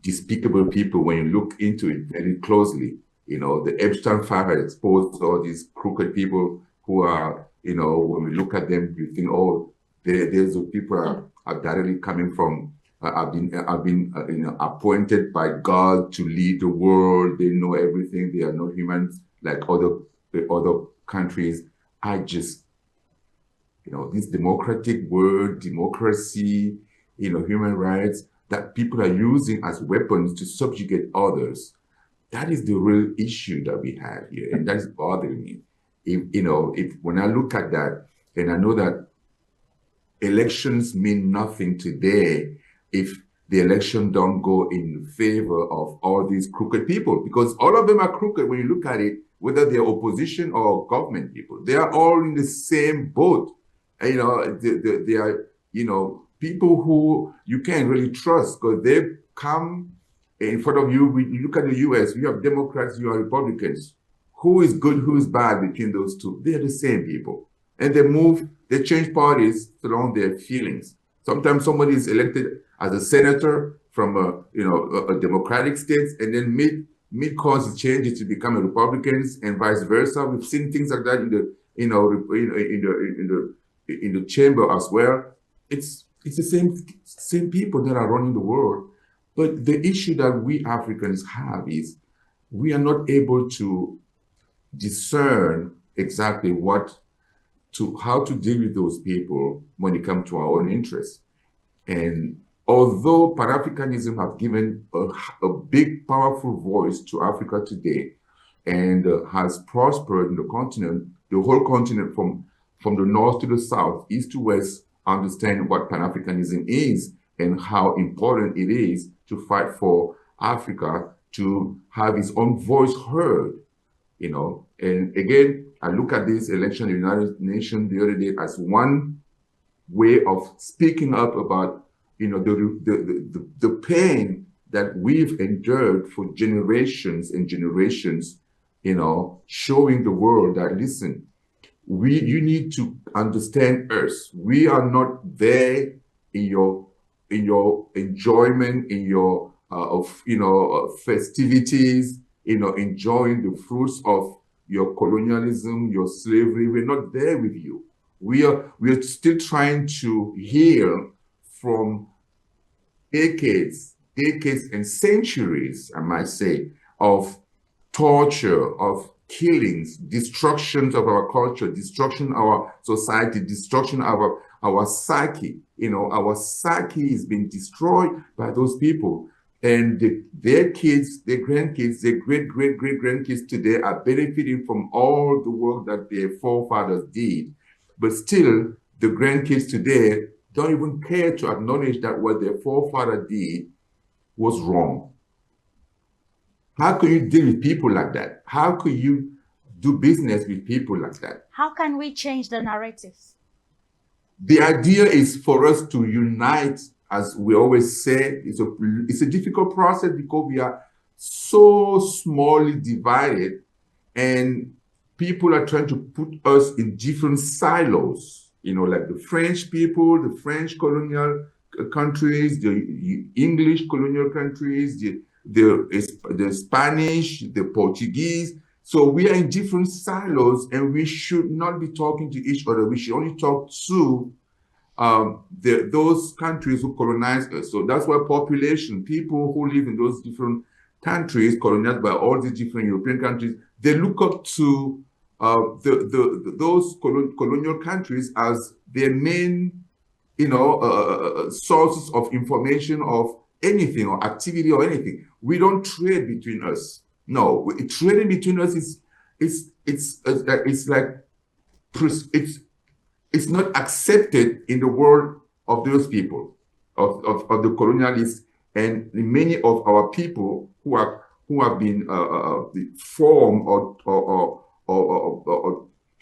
despicable people. When you look into it very closely, the Epstein file has exposed all these crooked people who are, when we look at them, we think, oh, there's the people are directly coming from, have been appointed by God to lead the world. They know everything. They are not humans like other countries. I just, this democratic word, democracy, human rights, that people are using as weapons to subjugate others. That is the real issue that we have here, and that is bothering me. If when I look at that, and I know that elections mean nothing today if the election don't go in favor of all these crooked people, because all of them are crooked when you look at it, whether they're opposition or government people. They are all in the same boat. They are, people who you can't really trust, because they come in front of you. You look at the US, you have Democrats, you have Republicans. Who is good, who is bad between those two? They're the same people. And they change parties along their feelings. Sometimes somebody is elected as a senator from a democratic state, and then mid-course changes to become a Republicans, and vice versa. We've seen things like that in the in the chamber as well. It's the same people that are running the world. But the issue that we Africans have is we are not able to discern exactly how to deal with those people when it comes to our own interests. And although Pan-Africanism have given a big, powerful voice to Africa today and has prospered in the continent, the whole continent from the north to the south, east to west, understand what Pan-Africanism is and how important it is to fight for Africa to have its own voice heard, And again, I look at this election in the United Nations the other day as one way of speaking up about, the pain that we've endured for generations and generations, showing the world that, listen, you need to understand us. We are not there in your enjoyment, in your festivities, enjoying the fruits of your colonialism, your slavery. We're not there with you. We are still trying to heal from decades and centuries, I might say, of torture, of killings, destructions of our culture, destruction of our society, destruction of our psyche. Our psyche is being destroyed by those people. And their kids, their grandkids, their great-great-great-grandkids today are benefiting from all the work that their forefathers did. But still, the grandkids today don't even care to acknowledge that what their forefather did was wrong. How can you deal with people like that? How can you do business with people like that? How can we change the narratives? The idea is for us to unite, as we always say. It's a difficult process because we are so smallly divided, and people are trying to put us in different silos. Like the French people, the French colonial countries, the English colonial countries, the Spanish, the Portuguese. So we are in different silos, and we should not be talking to each other. We should only talk to those countries who colonized us. So that's why people who live in those different countries, colonized by all these different European countries, they look up to those colonial countries as their main, sources of information of anything or activity or anything. We don't trade between us. No, trading between us it's not accepted in the world of those people, of the colonialists, and many of our people who have been formed or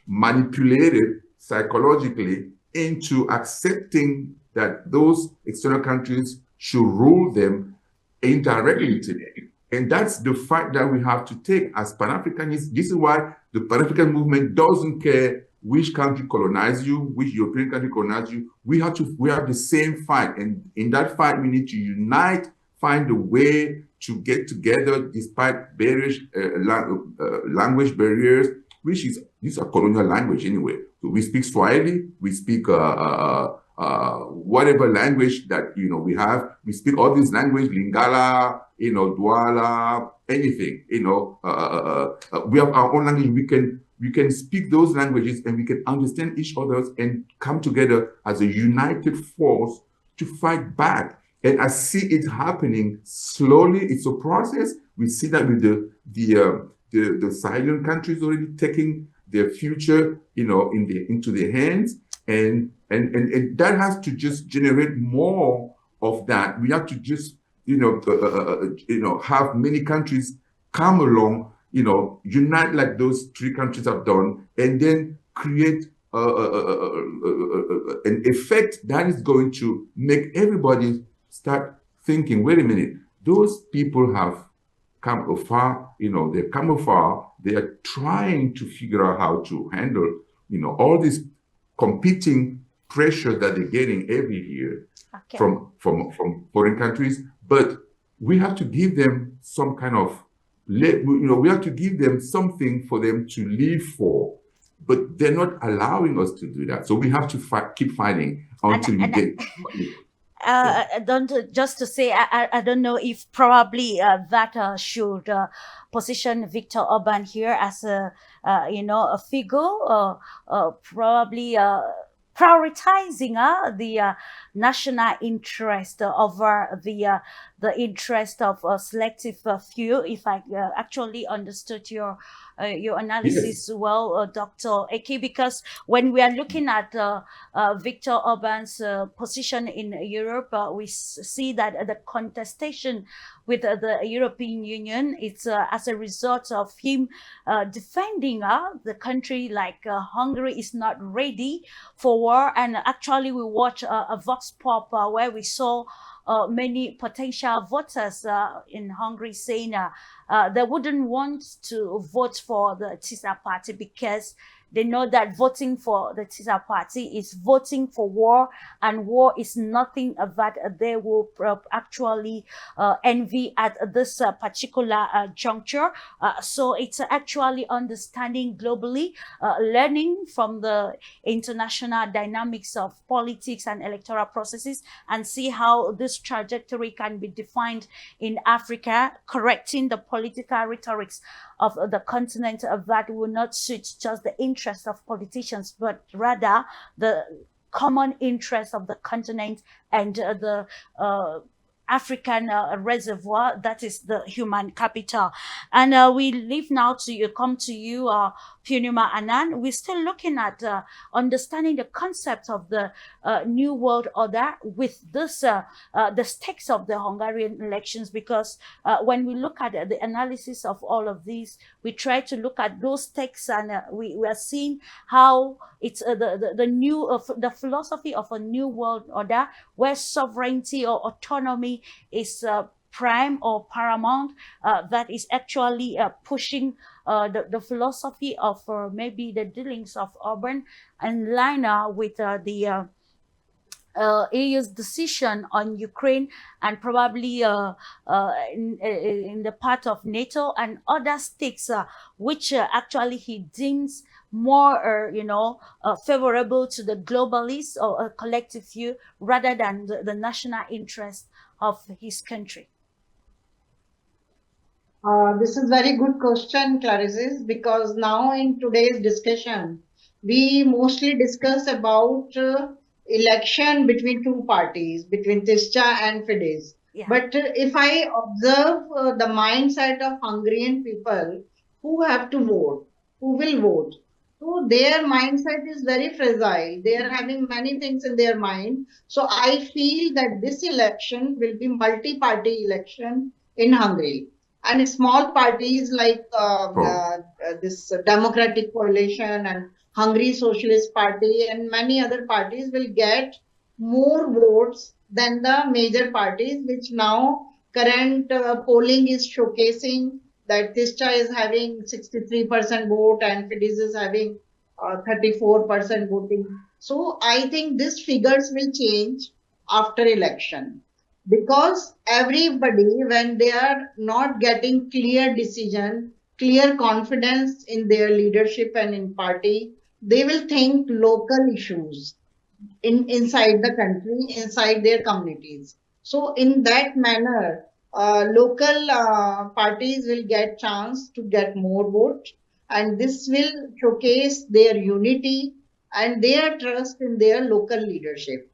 manipulated psychologically into accepting that those external countries should rule them indirectly today. And that's the fight that we have to take as Pan-Africanists. This is why the Pan-African movement doesn't care which country colonized you, which European country colonized you. We have the same fight. And in that fight, we need to unite, find a way to get together despite barriers, language barriers, these are colonial language anyway. So we speak Swahili, we speak whatever language that we have. We speak all these languages, Lingala, Douala, anything. We have our own language. We can speak those languages, and we can understand each other and come together as a united force to fight back. And I see it happening slowly. It's a process. We see that with the Sahelian countries already taking their future, into their hands, and that has to just generate more of that. We have to just, have many countries come along, unite like those three countries have done, and then create an effect that is going to make everybody start thinking, wait a minute, those people have come afar, they've come afar, they are trying to figure out how to handle, all these competing pressure that they're getting every year Okay. from foreign countries, but we have to give them some kind of, we have to give them something for them to live for, but they're not allowing us to do that. So we have to keep fighting until we get. Just to say, I don't know if probably that should position Viktor Orban here as a a figure, probably prioritizing the national interest over the interest of a selective few. If I actually understood your analysis well, Dr. Eki, because when we are looking at Viktor Orban's position in Europe, we see that the contestation with the European Union, it's as a result of him defending the country like Hungary is not ready for war. And actually we watched a Vox Pop where we saw many potential voters in Hungary saying they wouldn't want to vote for the TISA party because they know that voting for the TISA party is voting for war, and war is nothing that they will actually envy at this particular juncture. So it's actually understanding globally, learning from the international dynamics of politics and electoral processes, and see how this trajectory can be defined in Africa, correcting the political rhetorics of the continent that will not suit just the interests of politicians, but rather the common interests of the continent and the African reservoir, that is the human capital. And we leave now to come to you, Punima Anand. We're still looking at understanding the concept of the new world order with this the stakes of the Hungarian elections, because when we look at the analysis of all of these, we try to look at those stakes, and we are seeing how it's the new the philosophy of a new world order where sovereignty or autonomy is prime or paramount, that is actually pushing the philosophy of maybe the dealings of Orban, in line with the EU's decision on Ukraine, and probably in the part of NATO and other stakes, which actually he deems more, favorable to the globalists or a collective view rather than the national interest of his country. This is very good question, Clarice, because now in today's discussion, we mostly discuss about election between two parties, between TISCA and Fidesz. Yeah. But if I observe the mindset of Hungarian people who have to vote, who will vote, so their mindset is very fragile. They are having many things in their mind. So I feel that this election will be multi-party election in Hungary. And small parties like this Democratic Coalition and Hungary Socialist Party and many other parties will get more votes than the major parties, which now current polling is showcasing that TISCA is having 63% vote and Fidesz is having 34% voting. So I think these figures will change after election, because everybody, when they are not getting clear decision, clear confidence in their leadership and in party, they will think local issues inside the country, inside their communities. So in that manner, local parties will get chance to get more vote, and this will showcase their unity and their trust in their local leadership.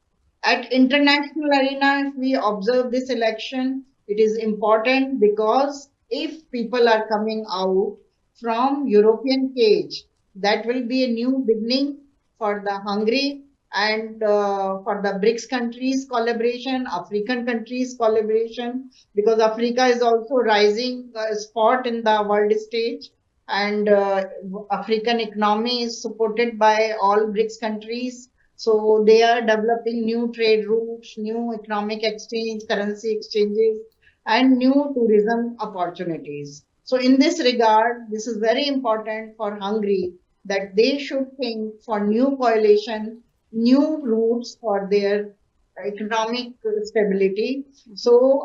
At international arena, if we observe this election, it is important because if people are coming out from European cage, that will be a new beginning for the Hungary and for the BRICS countries collaboration, African countries collaboration, because Africa is also rising spot in the world stage, and African economy is supported by all BRICS countries. So they are developing new trade routes, new economic exchange, currency exchanges, and new tourism opportunities. So in this regard, this is very important for Hungary that they should think for new coalition new routes for their economic stability. So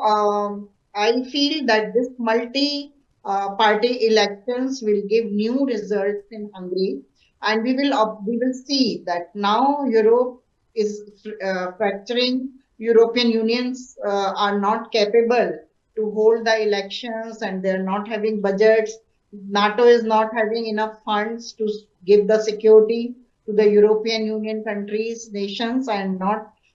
I feel that this multi-party elections will give new results in Hungary, and we will see that now Europe is fracturing. European unions are not capable to hold the elections, and they're not having budgets. NATO is not having enough funds to give the security to the European Union countries, nations, and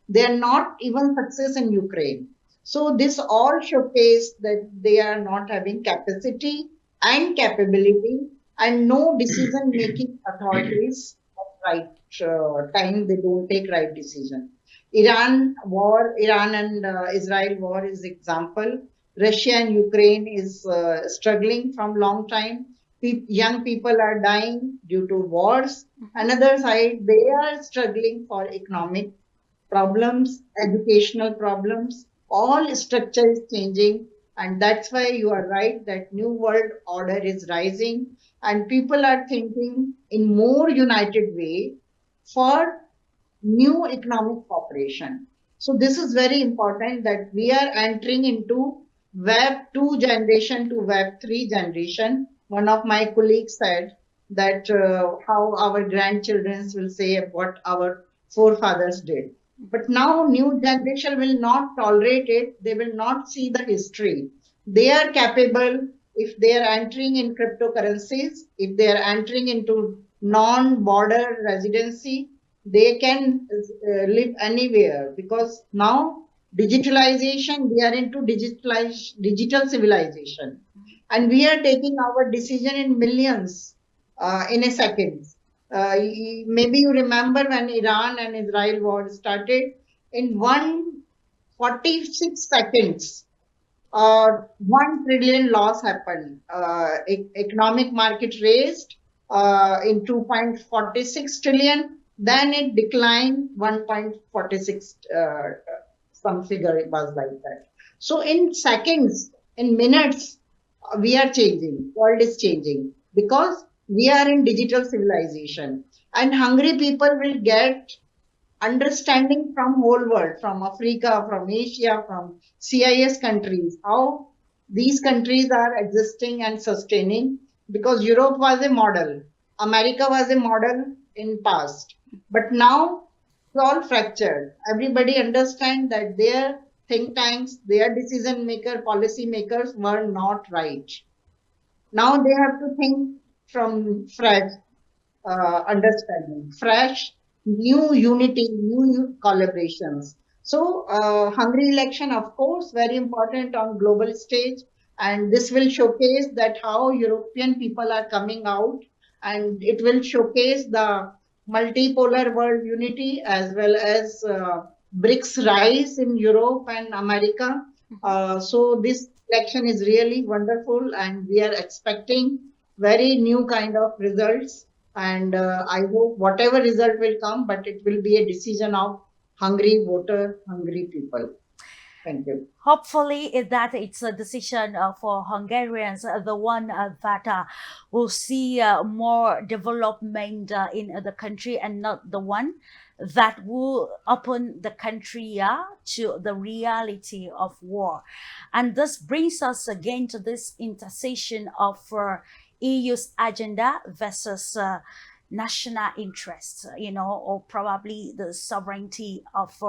they are not even success in Ukraine. So this all showcase that they are not having capacity and capability, and no decision making authorities at right time. They don't take right decision. Iran and Israel war is example. Russia and Ukraine is struggling from long time. Young people are dying due to wars. Another side, they are struggling for economic problems, educational problems. All structure is changing, and that's why you are right that new world order is rising, and people are thinking in more united way for new economic cooperation. So this is very important that we are entering into Web 2 generation to Web 3 generation. One of my colleagues said that how our grandchildren will say what our forefathers did. But now new generation will not tolerate it. They will not see the history. They are capable if they are entering in cryptocurrencies, if they are entering into non-border residency, they can live anywhere because now digitalization, we are into digital civilization, and we are taking our decision in millions in a second. Maybe you remember when Iran and Israel war started, in 146 seconds 1 trillion loss happened. Economic market raised in 2.46 trillion, then it declined 1.46, some figure it was like that. So in seconds, in minutes, we are changing, world is changing because we are in digital civilization, and hungry people will get understanding from whole world, from Africa, from Asia, from CIS countries, how these countries are existing and sustaining, because Europe was a model, America was a model in past, but now it's all fractured. Everybody understand that their think tanks, their decision maker, policy makers were not right. Now they have to think from fresh understanding, fresh, new unity, new collaborations. So, Hungary election, of course, very important on global stage, and this will showcase that how European people are coming out, and it will showcase the multipolar world unity as well as BRICS rise in Europe and America. So this election is really wonderful, and we are expecting very new kind of results, and I hope whatever result will come, but it will be a decision of hungry voter, hungry people. Thank you. Hopefully, that it's a decision for Hungarians, the one that will see more development in the country, and not the one that will open the country to the reality of war. And this brings us again to this intersection of EU's agenda versus national interests, or probably the sovereignty of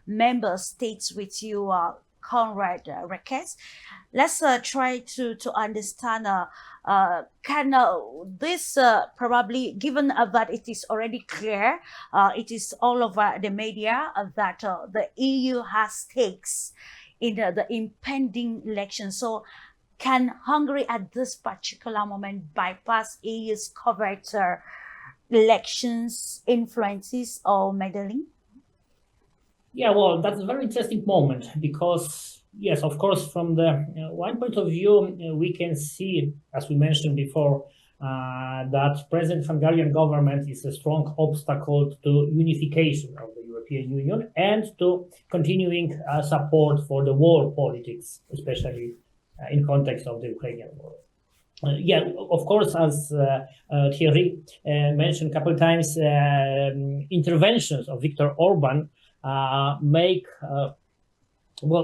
member states with you, Conrad Requez. Let's try to understand, can this probably, given that it is already clear, it is all over the media that the EU has stakes in the impending election. So can Hungary at this particular moment bypass EU's covert elections, influences, or meddling? Yeah, well, that's a very interesting moment because, yes, of course, from the one point of view, we can see, as we mentioned before, that present Hungarian government is a strong obstacle to unification of the European Union and to continuing support for the war politics, especially in context of the Ukrainian war. Yeah, of course, as Thierry mentioned a couple of times, interventions of Viktor Orban make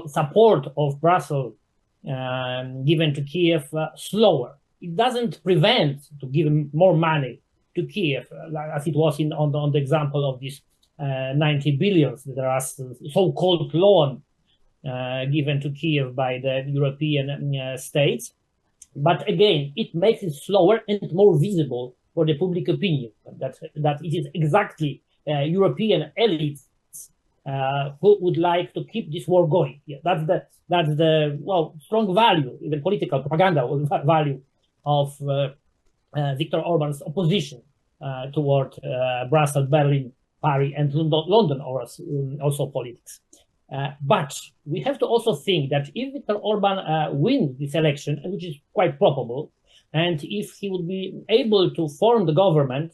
support of Brussels given to Kiev slower. It doesn't prevent to give more money to Kiev, as it was on the example of this 90 billions that are so-called loan given to Kiev by the European states. But again, it makes it slower and more visible for the public opinion that it is exactly European elites who would like to keep this war going. Yeah, that's the strong value, even political propaganda value of Viktor Orban's opposition toward Brussels, Berlin, Paris, and London, or also politics. But we have to also think that if Viktor Orban wins this election, which is quite probable, and if he would be able to form the government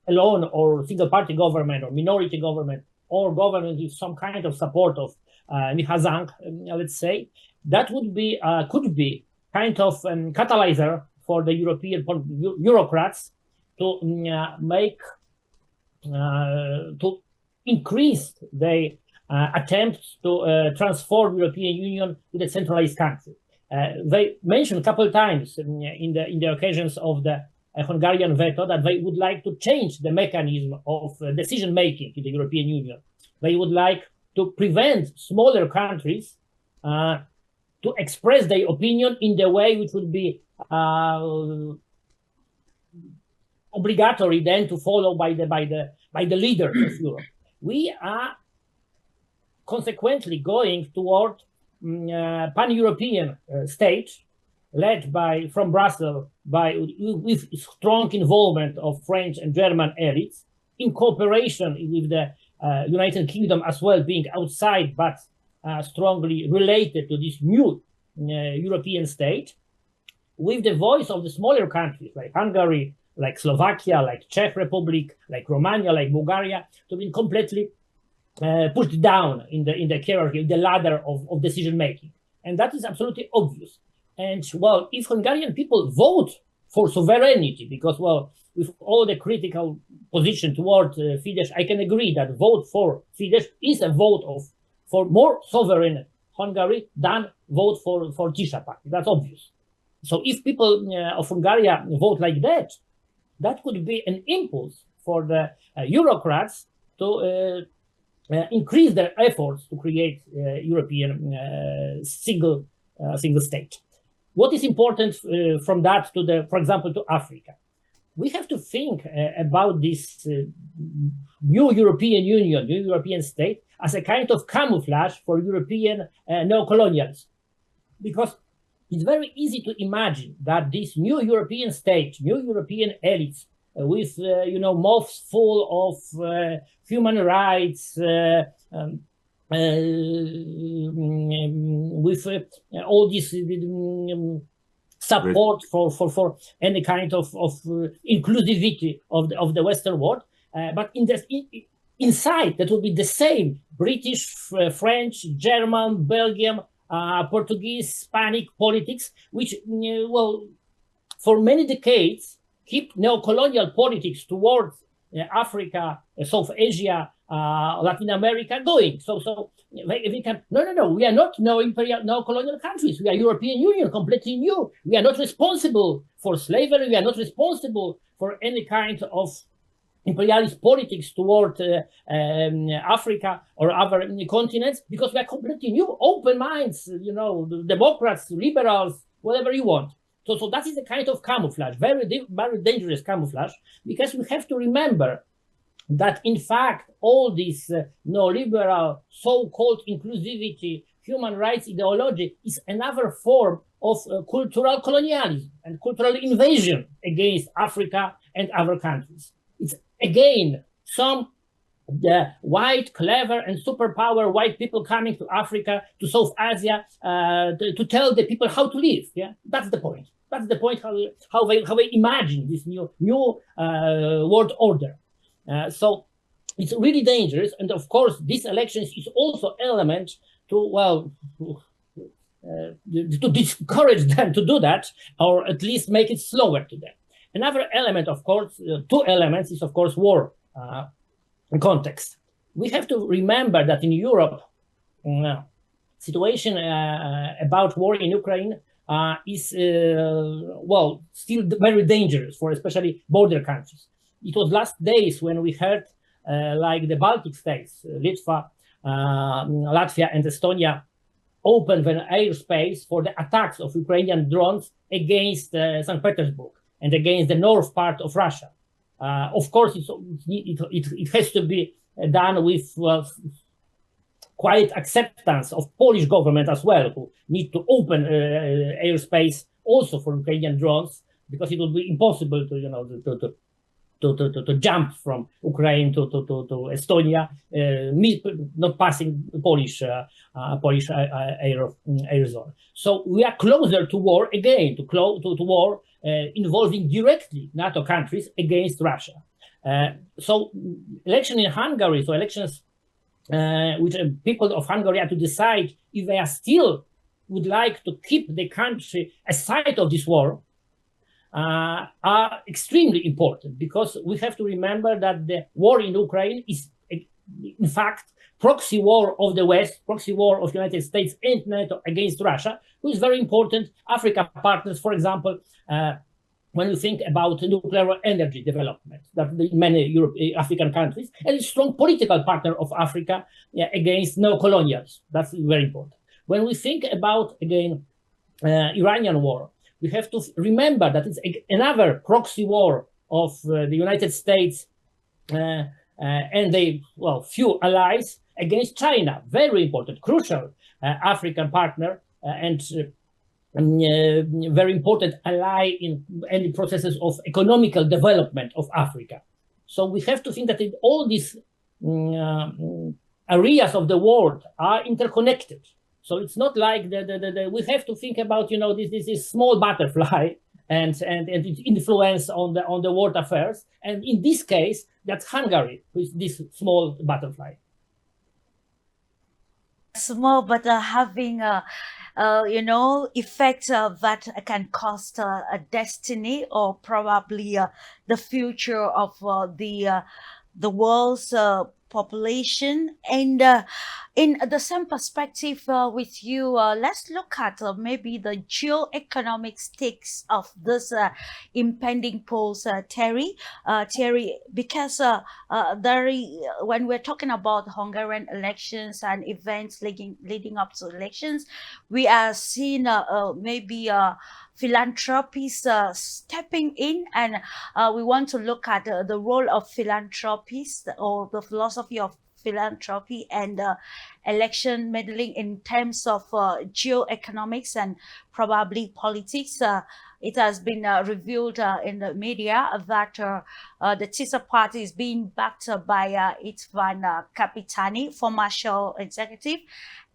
alone, or single-party government, or minority government, or government with some kind of support of Mihazang, let's say, that would be could be kind of catalyzer for the European bureaucrats to make to increase their attempts to transform European Union to a centralized country. They mentioned a couple of times in the occasions of the Hungarian veto that they would like to change the mechanism of decision making in the European Union. They would like to prevent smaller countries to express their opinion in the way which would be obligatory then to follow by the leaders of Europe. We are consequently going toward pan-European state led from Brussels with strong involvement of French and German elites in cooperation with the United Kingdom as well, being outside but strongly related to this new European state, with the voice of the smaller countries like Hungary, like Slovakia, like Czech Republic, like Romania, like Bulgaria, to be completely pushed down in the hierarchy, the ladder of decision making. And that is absolutely obvious. And well, if Hungarian people vote for sovereignty, because well, with all the critical position toward Fidesz, I can agree that vote for Fidesz is a vote for more sovereign Hungary than vote for Tisza party. That's obvious. So if people of Hungary vote like that, that could be an impulse for the Eurocrats to increase their efforts to create European single state. What is important from that to for example, to Africa? We have to think about this new European Union, new European state, as a kind of camouflage for European neocolonialism. Because it's very easy to imagine that this new European state, new European elites, with mouths full of human rights, with all this support for any kind of inclusivity of the Western world, but inside that will be the same British, French, German, Belgium, Portuguese, Hispanic politics, which for many decades keep neocolonial politics towards Africa, South Asia, Latin America going. So we can no, we are not neocolonial countries. We are European Union, completely new. We are not responsible for slavery. We are not responsible for any kind of imperialist politics toward Africa or other continents, because we are completely new, open minds, Democrats, liberals, whatever you want. So that is a kind of camouflage, very dangerous camouflage, because we have to remember that in fact all this neoliberal so-called inclusivity, human rights ideology is another form of cultural colonialism and cultural invasion against Africa and other countries. It's again the white, clever, and superpower white people coming to Africa, to South Asia, to tell the people how to live. Yeah, that's the point. That's the point. How they imagine this new world order. So it's really dangerous. And of course, this election is also element to to discourage them to do that, or at least make it slower to them. Another element, of course, two elements, is of course war context. We have to remember that in Europe, situation about war in Ukraine is still very dangerous for especially border countries. It was last days when we heard like the Baltic states, Litva, Latvia, and Estonia opened their airspace for the attacks of Ukrainian drones against St. Petersburg and against the north part of Russia. Of course, it has to be done with quiet acceptance of Polish government as well, who need to open airspace also for Ukrainian drones, because it will be impossible to jump from Ukraine to Estonia, not passing Polish air zone. So we are closer to war again, to war involving directly NATO countries against Russia. So election in Hungary, so elections which people of Hungary are to decide if they are still would like to keep the country aside of this war, are extremely important, because we have to remember that the war in Ukraine is, in fact, proxy war of the West, proxy war of the United States and NATO against Russia, who is very important African partners, for example, when we think about nuclear energy development, that in many African countries, and a strong political partner of Africa against neocolonials. That's very important. When we think about, again, Iranian war, we have to remember that it's another proxy war of the United States and the few allies against China. Very important, crucial African partner and very important ally in any processes of economical development of Africa. So we have to think that all these areas of the world are interconnected. So it's not like we have to think about this small butterfly and its influence on the world affairs. And in this case, that's Hungary, who is this small butterfly. Small, but having effects that can cost a destiny, or probably the future of the world's population. And in the same perspective with you, let's look at maybe the geoeconomic stakes of this impending polls, Terry, because when we're talking about Hungarian elections and events leading up to elections, we are seeing maybe philanthropies stepping in, and we want to look at the role of philanthropies, or the philosophy of philanthropy and election meddling in terms of geoeconomics and probably politics. It has been revealed in the media that the TISA party is being backed by Istvan Kapitani, former Shell executive.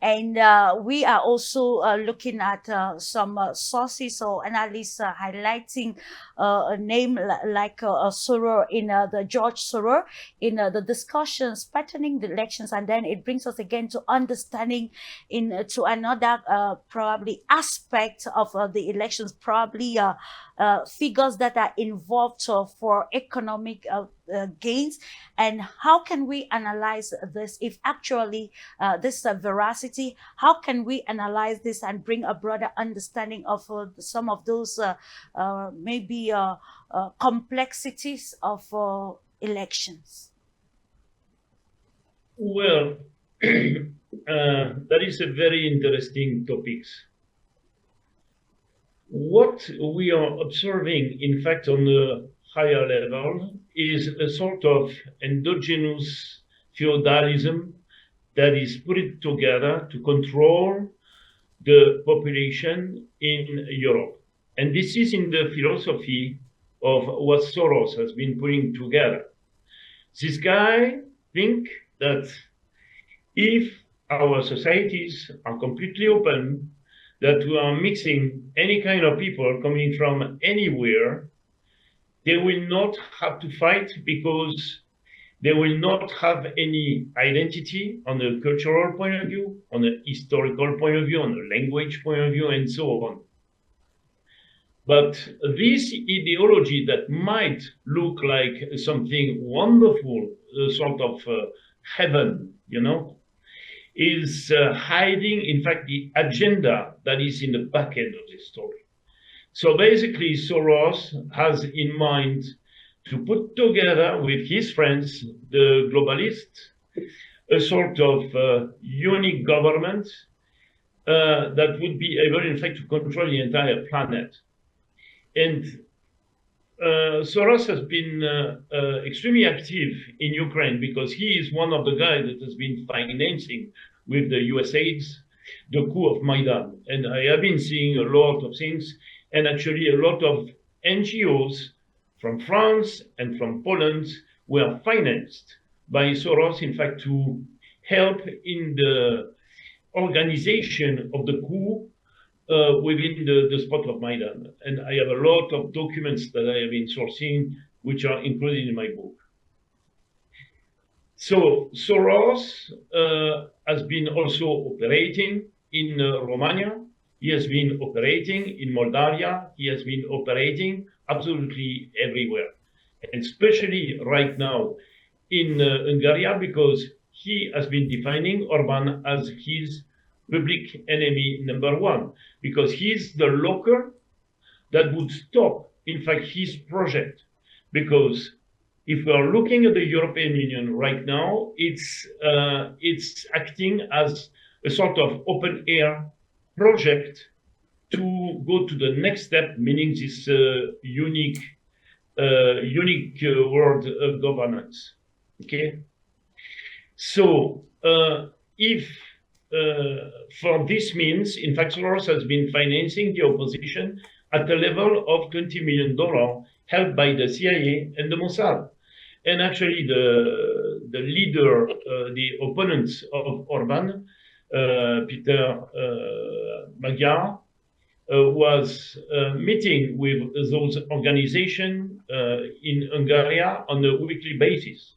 And we are also looking at some sources or analysts highlighting a name like Soros in the George Soros in the discussions patterning the elections. And then it brings us again to understanding to another probably aspect of the elections, probably figures that are involved for economic gains. And how can we analyze this? If actually this is veracity, how can we analyze this and bring a broader understanding of some of those maybe complexities of elections? Well, that is a very interesting topic. What we are observing, in fact, on the higher level, is a sort of endogenous feudalism that is put together to control the population in Europe. And this is in the philosophy of what Soros has been putting together. This guy thinks that if our societies are completely open, that we are mixing any kind of people coming from anywhere, they will not have to fight, because They will not have any identity on a cultural point of view, on a historical point of view, on a language point of view, and so on. But this ideology that might look like something wonderful, sort of heaven, is hiding, in fact, the agenda that is in the back end of this story. So basically, Soros has in mind to put together with his friends, the globalists, a sort of unique government that would be able, in fact, to control the entire planet. And Soros has been extremely active in Ukraine because he is one of the guys that has been financing with the US aids the coup of Maidan. And I have been seeing a lot of things, and actually a lot of NGOs from France and from Poland were financed by Soros, in fact, to help in the organization of the coup within the spot of Maidan. And I have a lot of documents that I have been sourcing, which are included in my book. So Soros has been also operating in Romania. He has been operating in Moldavia. He has been operating absolutely everywhere, and especially right now in Hungary, because he has been defining Orban as his public enemy number one, because he's the locker that would stop, in fact, his project. Because if we are looking at the European Union right now, it's acting as a sort of open air project to go to the next step, meaning this unique world of governance. Okay, so if for this means, in fact, Soros has been financing the opposition at a level of $20 million, helped by the CIA and the Mossad. And actually, the leader, the opponents of Orban, Peter Magyar, was meeting with those organizations in Hungary on a weekly basis.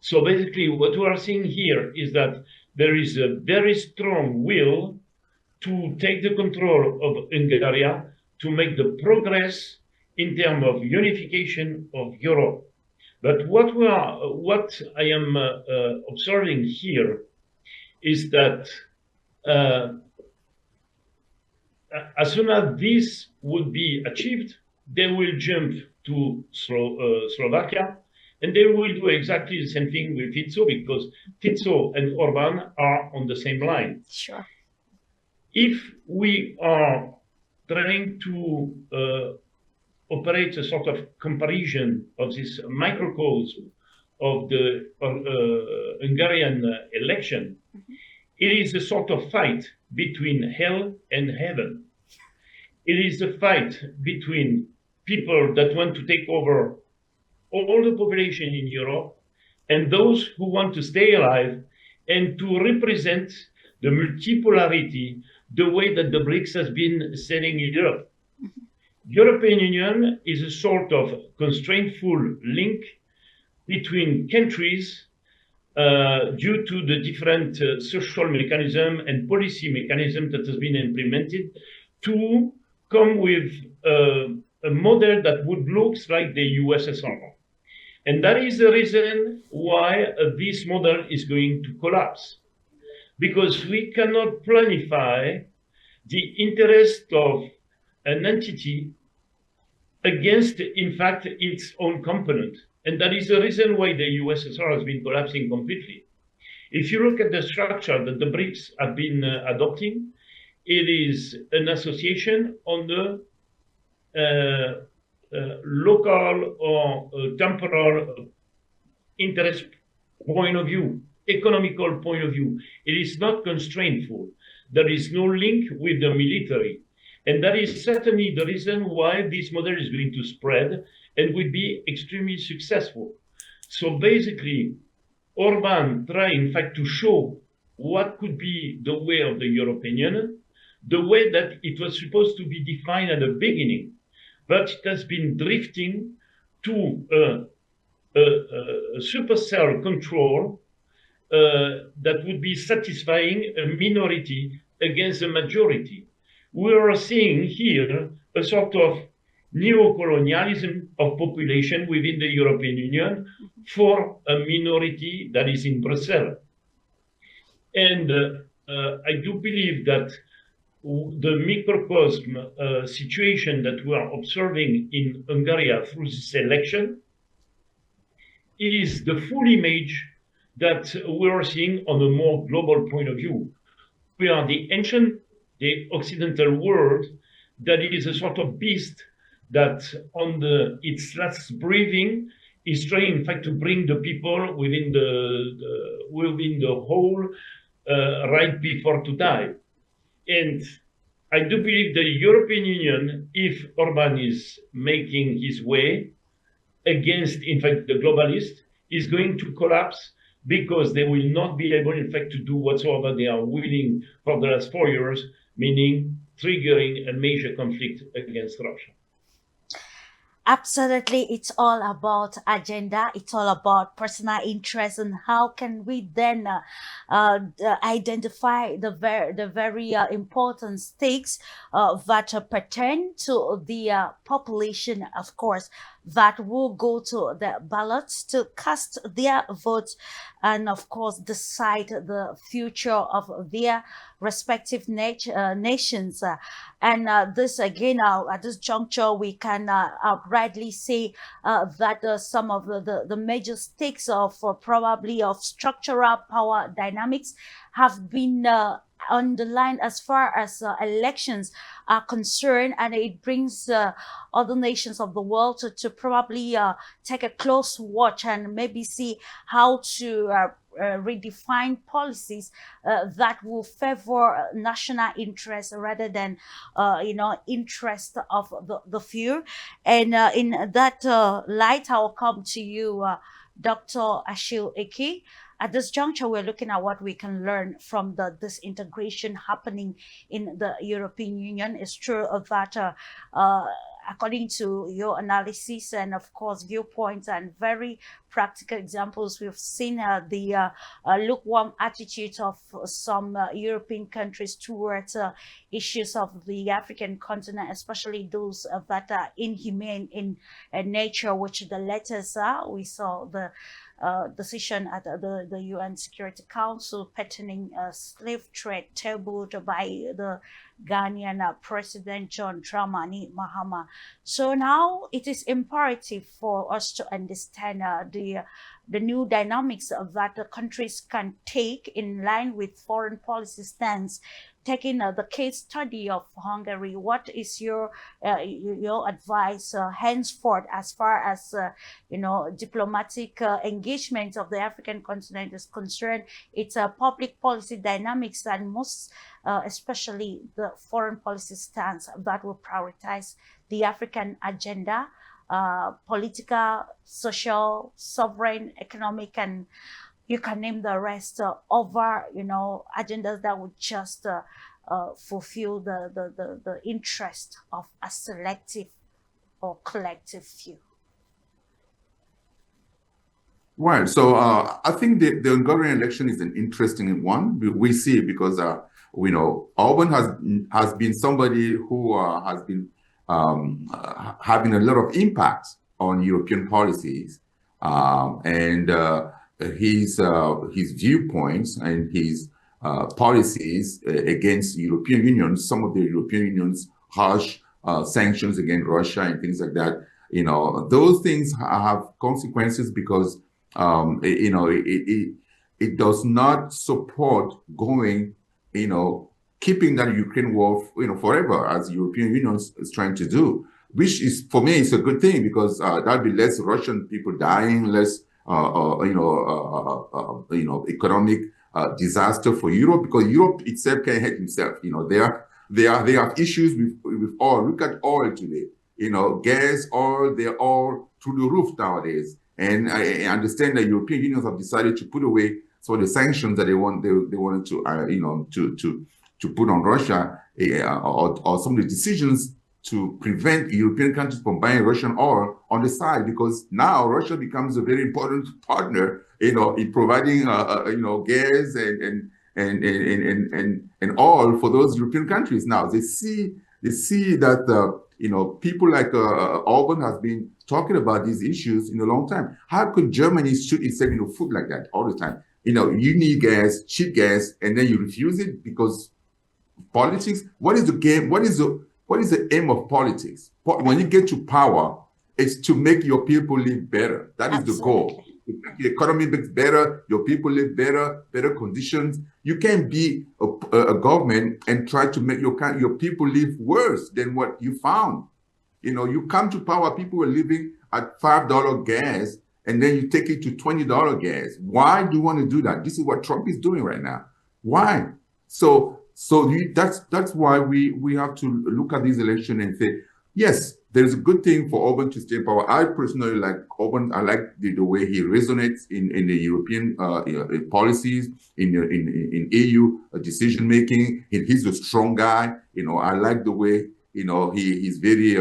So basically, what we are seeing here is that there is a very strong will to take the control of Hungary, to make the progress in terms of unification of Europe. But what I am observing here is that as soon as this would be achieved, they will jump to Slovakia, and they will do exactly the same thing with Fico, because Fico and Orban are on the same line. Sure. If we are trying to operate a sort of comparison of this microcosm of the Hungarian election, it is a sort of fight between hell and heaven. It is a fight between people that want to take over all the population in Europe and those who want to stay alive and to represent the multipolarity, the way that the BRICS has been selling in Europe. European Union is a sort of constraintful link between countries due to the different social mechanism and policy mechanism that has been implemented to come with a model that would look like the USSR. And that is the reason why this model is going to collapse. Because we cannot planify the interest of an entity against, in fact, its own component. And that is the reason why the USSR has been collapsing completely. If you look at the structure that the BRICS have been adopting, it is an association on the local or temporal interest point of view, economical point of view. It is not constraintful. There is no link with the military. And that is certainly the reason why this model is going to spread and will be extremely successful. So basically, Orban tried, in fact, to show what could be the way of the European Union, the way that it was supposed to be defined at the beginning, but it has been drifting to a a supercell control that would be satisfying a minority against a majority. We are seeing here a sort of neo-colonialism of population within the European Union for a minority that is in Brussels. And I do believe that the microcosm situation that we are observing in Hungary through this election is the full image that we are seeing on a more global point of view. We are the Occidental world that is a sort of beast that on its last breathing is trying, in fact, to bring the people within the whole right before to die. And I do believe the European Union, if Orban is making his way against, in fact, the globalists, is going to collapse because they will not be able, in fact, to do whatsoever they are willing for the last 4 years, meaning triggering a major conflict against Russia. Absolutely, it's all about agenda. It's all about personal interest, and how can we then identify the very important stakes that pertain to the population, of course, that will go to the ballots to cast their votes, and of course decide the future of their respective nations. And this again, at this juncture, we can outrightly say that some of the major stakes of probably of structural power dynamics have been underlined as far as elections are concerned, and it brings other nations of the world to probably take a close watch and maybe see how to redefine policies that will favor national interest rather than interest of the few. And in that light, I'll come to you, Dr. Achille Eke. At this juncture, we're looking at what we can learn from the disintegration happening in the European Union. It's true that according to your analysis and of course viewpoints and very practical examples, we've seen the lukewarm attitude of some European countries towards issues of the African continent, especially those that are inhumane in nature, which the letters are. We saw the decision at the UN Security Council pertaining slave trade tabled by the Ghanaian President John Dramani Mahama. So now it is imperative for us to understand the new dynamics that the countries can take in line with foreign policy stance. Taking the case study of Hungary, what is your advice henceforth as far as diplomatic engagement of the African continent is concerned? It's a public policy dynamics, and most especially the foreign policy stance that will prioritize the African agenda, political, social, sovereign, economic, and you can name the rest over agendas that would just fulfill the interest of a selective or collective few. Right. So I think the Hungarian election is an interesting one. We see it because Orban has been somebody who has been having a lot of impact on European policies, and his viewpoints and his policies against European Union, some of the European Union's harsh sanctions against Russia and things like that. Those things have consequences because it does not support going, keeping that Ukraine war, forever, as the European Union is trying to do, which is, for me, it's a good thing because there'll be less Russian people dying, less, economic disaster for Europe, because Europe itself can help itself. They have issues with oil. Look at oil today. Gas, oil, they're all through the roof nowadays. And I understand that European unions have decided to put away some of the sanctions that they wanted to put on Russia, or some of the decisions to prevent European countries from buying Russian oil on the side, because now Russia becomes a very important partner, in providing, gas and oil for those European countries. Now they see that people like Orban has been talking about these issues in a long time. How could Germany shoot itself in the foot like that all the time? You need gas, cheap gas, and then you refuse it because politics. What is the game? What is the aim of politics? When you get to power, it's to make your people live better. That is the goal. The economy makes better, your people live better conditions. You can't be a government and try to make your people live worse than what you found. You come to power, people were living at $5 gas, and then you take it to $20 gas. Why do you want to do that? This is what Trump is doing right now. Why? That's why we have to look at this election and say, yes, there's a good thing for Orban to stay in power. I personally like Orban. I like the way he resonates in the European policies, in EU decision making. He's a strong guy. I like the way he's very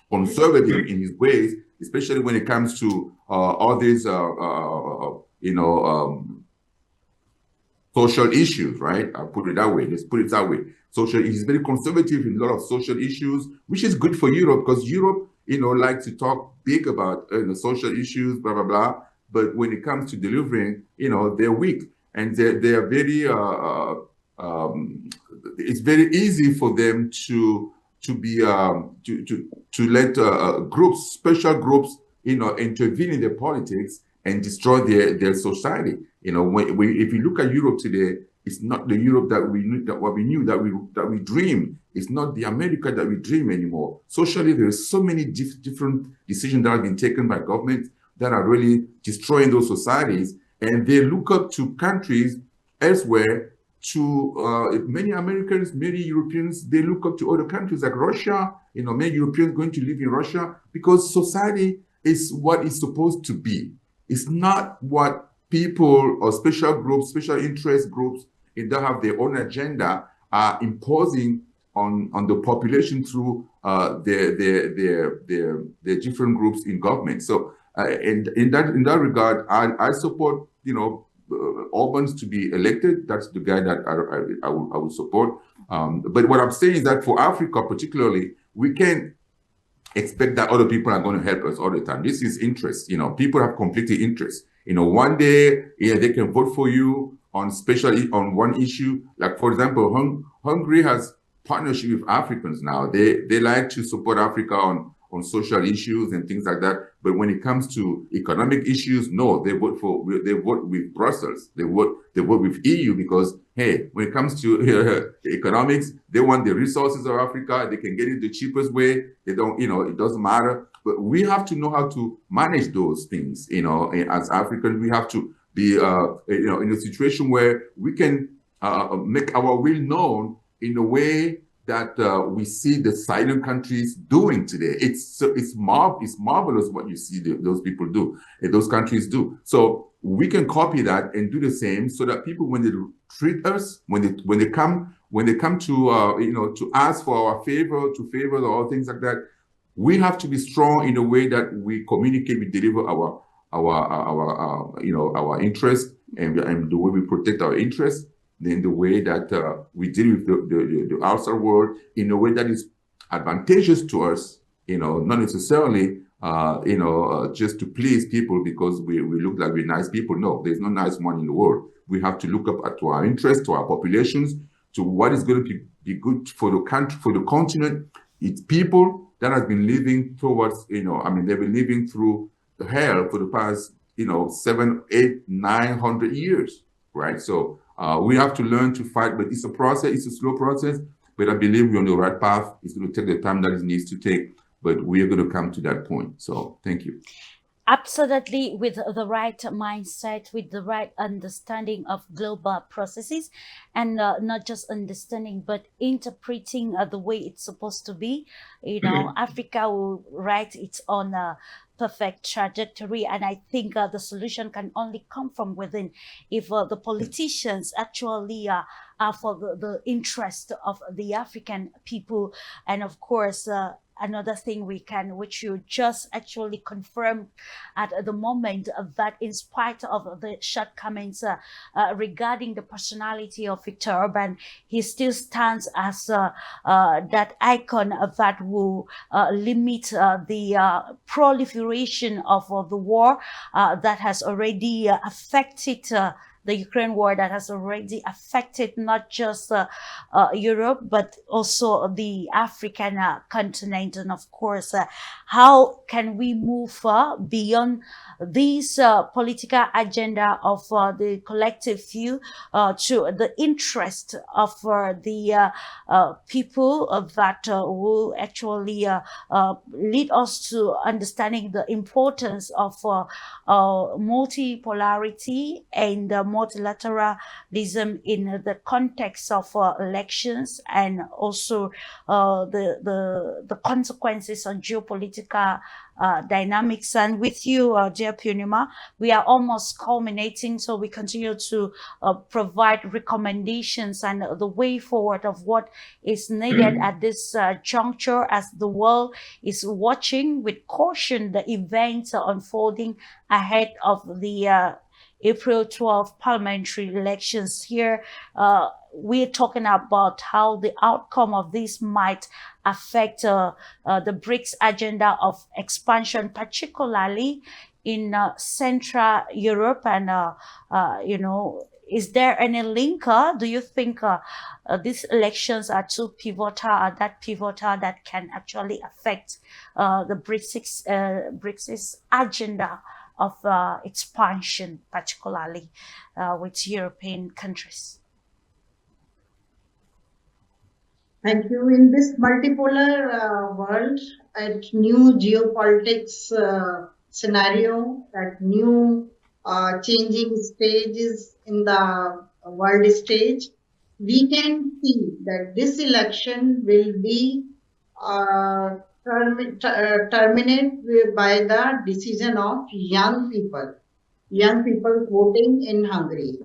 conservative in his ways, especially when it comes to all these social issues, right? I'll put it that way. Let's put it that way. He's very conservative in a lot of social issues, which is good for Europe, because Europe, likes to talk big about social issues, blah, blah, blah. But when it comes to delivering, they're weak. And they are very, it's very easy for them to let groups, special groups, intervene in their politics and destroy their society. If you look at Europe today, it's not the Europe that we knew, that we dreamed. It's not the America that we dream anymore. Socially, there are so many different decisions that have been taken by governments that are really destroying those societies, and they look up to countries elsewhere. To many Americans, many Europeans, they look up to other countries like Russia. Many Europeans going to live in Russia because society is what it's supposed to be. It's not what people or special groups, special interest groups, that have their own agenda are imposing on the population through their different groups in government. So, in that regard, I support Orban's to be elected. That's the guy that I would support. But what I'm saying is that for Africa particularly, we can't expect that other people are going to help us all the time. This is interest. People have conflicting interests. One day, they can vote for you on one issue. Like, for example, Hungary has partnership with Africans now. They like to support Africa on social issues and things like that. But when it comes to economic issues, no, they vote with Brussels. They vote with EU because, hey, when it comes to economics, they want the resources of Africa. They can get it the cheapest way. They don't, it doesn't matter. But we have to know how to manage those things. As Africans, we have to be, in a situation where we can make our will known in a way that we see the silent countries doing today. It's marvelous what you see those people do, those countries do. So we can copy that and do the same, so that people, when they treat us, when they come to to ask for our favors or things like that, we have to be strong in a way that we communicate, we deliver our interests, and the way we protect our interests. Then the way that we deal with the outside world in a way that is advantageous to us, not necessarily, just to please people because we look like we're nice people. No, there's no nice one in the world. We have to look up to our interests, to our populations, to what is going to be good for the country, for the continent. It's people that have been living towards, they've been living through hell for the past, 700, 800, 900 years, right? So, we have to learn to fight, but it's a process. It's a slow process, but I believe we're on the right path. It's going to take the time that it needs to take, but we are going to come to that point. So thank you. Absolutely, with the right mindset, with the right understanding of global processes, and not just understanding, but interpreting the way it's supposed to be. Africa will write its own perfect trajectory. And I think the solution can only come from within if the politicians actually are for the interest of the African people. And of course, another thing which you just actually confirmed at the moment, that in spite of the shortcomings regarding the personality of Victor Orban, he still stands as that icon that will limit the proliferation of the war that has already affected the Ukraine war, that has already affected not just Europe, but also the African continent. And of course, how can we move beyond this political agenda of the collective view to the interest of the people that will actually lead us to understanding the importance of multipolarity and multilateralism in the context of elections, and also the consequences on geopolitical dynamics. And with you, dear Punima, we are almost culminating, so we continue to provide recommendations and the way forward of what is needed at this juncture, as the world is watching with caution the events unfolding ahead of the April 12th parliamentary elections. Here, we're talking about how the outcome of this might affect the BRICS agenda of expansion, particularly in Central Europe. And, is there any link? Do you think these elections are too pivotal, or that pivotal, that can actually affect the BRICS agenda of expansion, particularly with European countries? Thank you. In this multipolar world, at new geopolitics scenario, at new changing stages in the world stage, we can see that this election will be terminated by the decision of young people voting in Hungary.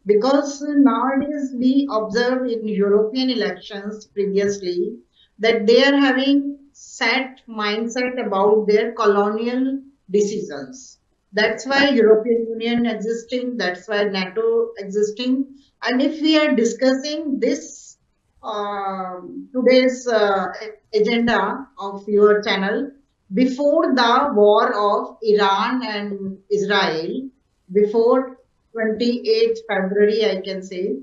Because nowadays we observe in European elections previously that they are having set mindset about their colonial decisions. That's why European Union existing, that's why NATO existing. And if we are discussing this today's agenda of your channel, before the war of Iran and Israel, before 28th February, I can say,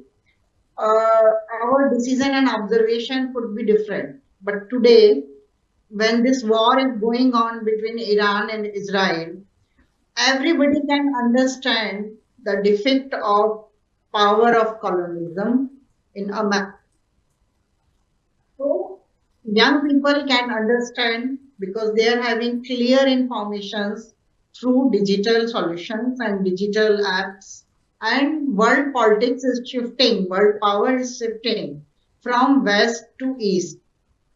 our decision and observation could be different. But today, when this war is going on between Iran and Israel, everybody can understand the defect of power of colonialism in America. So young people can understand because they are having clear informations through digital solutions and digital apps. And world politics is shifting, world power is shifting from west to east.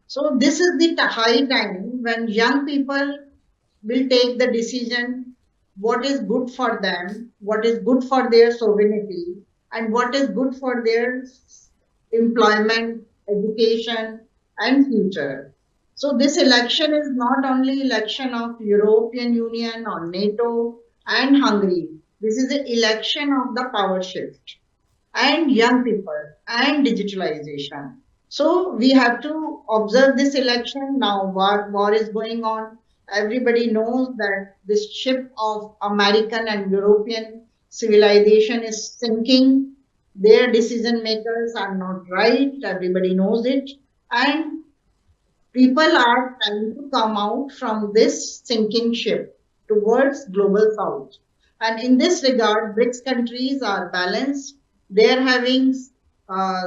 So this is the high time when young people will take the decision what is good for them, what is good for their sovereignty, and what is good for their employment, education, and future. So this election is not only election of European Union or NATO and Hungary. This is an election of the power shift and young people and digitalization. So we have to observe this election now. War is going on. Everybody knows that this ship of American and European civilization is sinking. Their decision makers are not right. Everybody knows it. And people are trying to come out from this sinking ship towards global south. And in this regard, BRICS countries are balanced. They are having uh,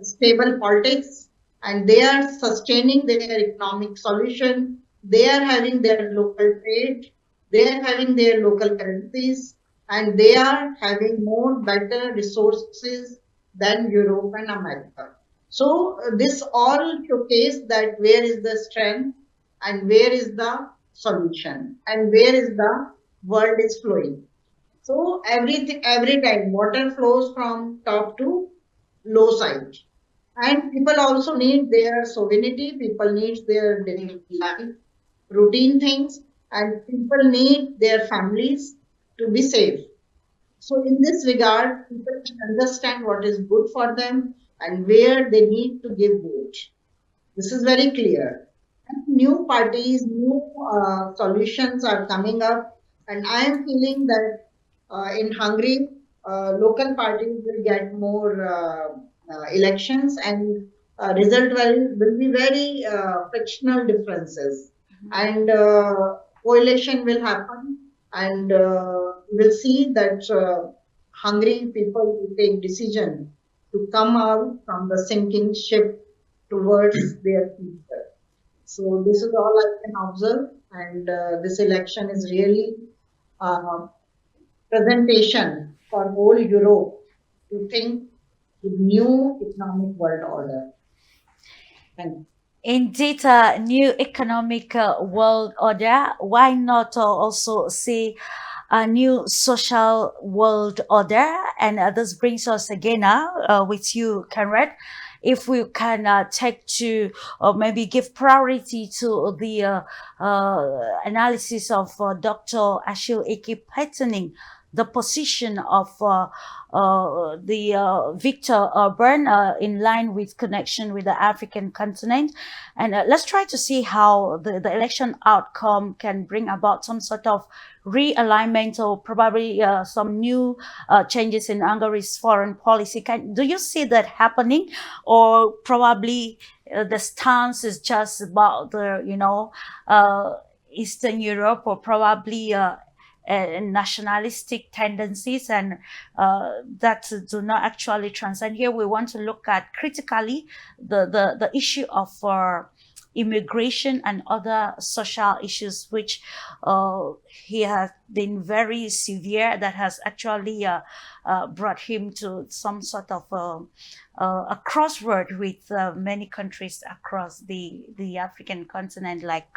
stable politics and they are sustaining their economic solution. They are having their local trade. They are having their local currencies and they are having more better resources than Europe and America. So this all showcase that where is the strength and where is the solution and where is the world is flowing. So every time water flows from top to low side. And people also need their sovereignty, people need their daily life, routine things, and people need their families to be safe. So in this regard, people can understand what is good for them and where they need to give vote. This is very clear. And new parties, new solutions are coming up, and I am feeling that in Hungary, local parties will get more elections, and result will be very frictional differences, and coalition will happen, and we'll see that Hungary people will take decision to come out from the sinking ship towards their future. So this is all I can observe, and this election is really uh, presentation for whole Europe to think the new economic world order. Thank you. Indeed, a new economic world order. Why not also say a new social world order? And this brings us again with you, Conrad. If we can take to, or maybe give priority to the analysis of Dr. Ashil Eke patterning the position of Victor Orban in line with connection with the African continent. And let's try to see how the election outcome can bring about some sort of realignment or probably some new changes in Hungary's foreign policy. Do you see that happening, or probably the stance is just about the Eastern Europe, or probably nationalistic tendencies, and that do not actually transcend here? We want to look at critically the issue of immigration and other social issues, which he has been very severe, that has actually brought him to some sort of a crossroad with many countries across the African continent, like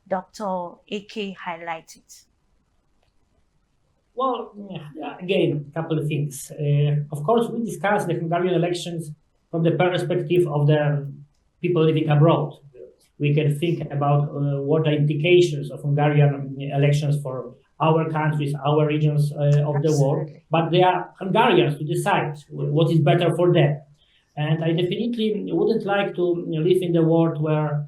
Dr. Eke highlighted. Well, again, a couple of things. Of course, we discussed the Hungarian elections from the perspective of the people living abroad. We can think about what are implications of Hungarian elections for our countries, our regions of the world. But they are Hungarians to decide what is better for them. And I definitely wouldn't like to live in the world where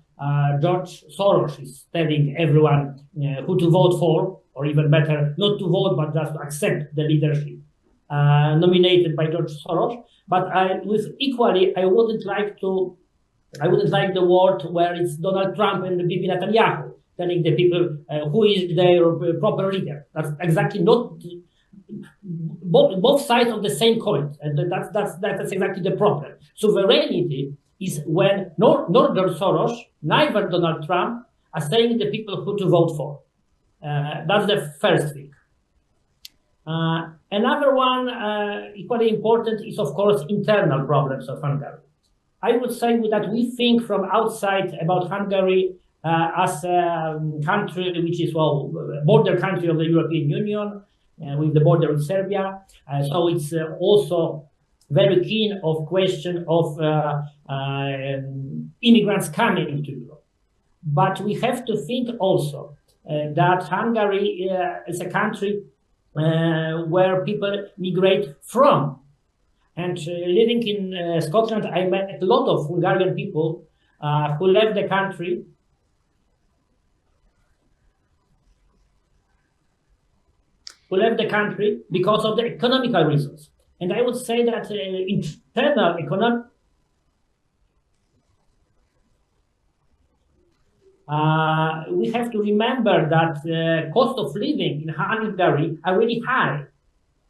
George Soros is telling everyone who to vote for, or even better, not to vote, but just to accept the leadership nominated by George Soros. But I wouldn't like the world where it's Donald Trump and Bibi Netanyahu telling the people who is their proper leader. That's exactly not both sides of the same coin, and that's exactly the problem. Sovereignty is when neither Soros, neither Donald Trump are saying the people who to vote for. That's the first thing. Another one, equally important, is of course internal problems of Hungary. I would say that we think from outside about Hungary as a country which is, border country of the European Union, with the border with Serbia. So it's also very keen of question of immigrants coming to Europe. But we have to think also that Hungary is a country where people migrate from. And living in Scotland, I met a lot of Hungarian people who left the country because of the economical reasons. And I would say that internal economic we have to remember that the cost of living in Hungary are really high.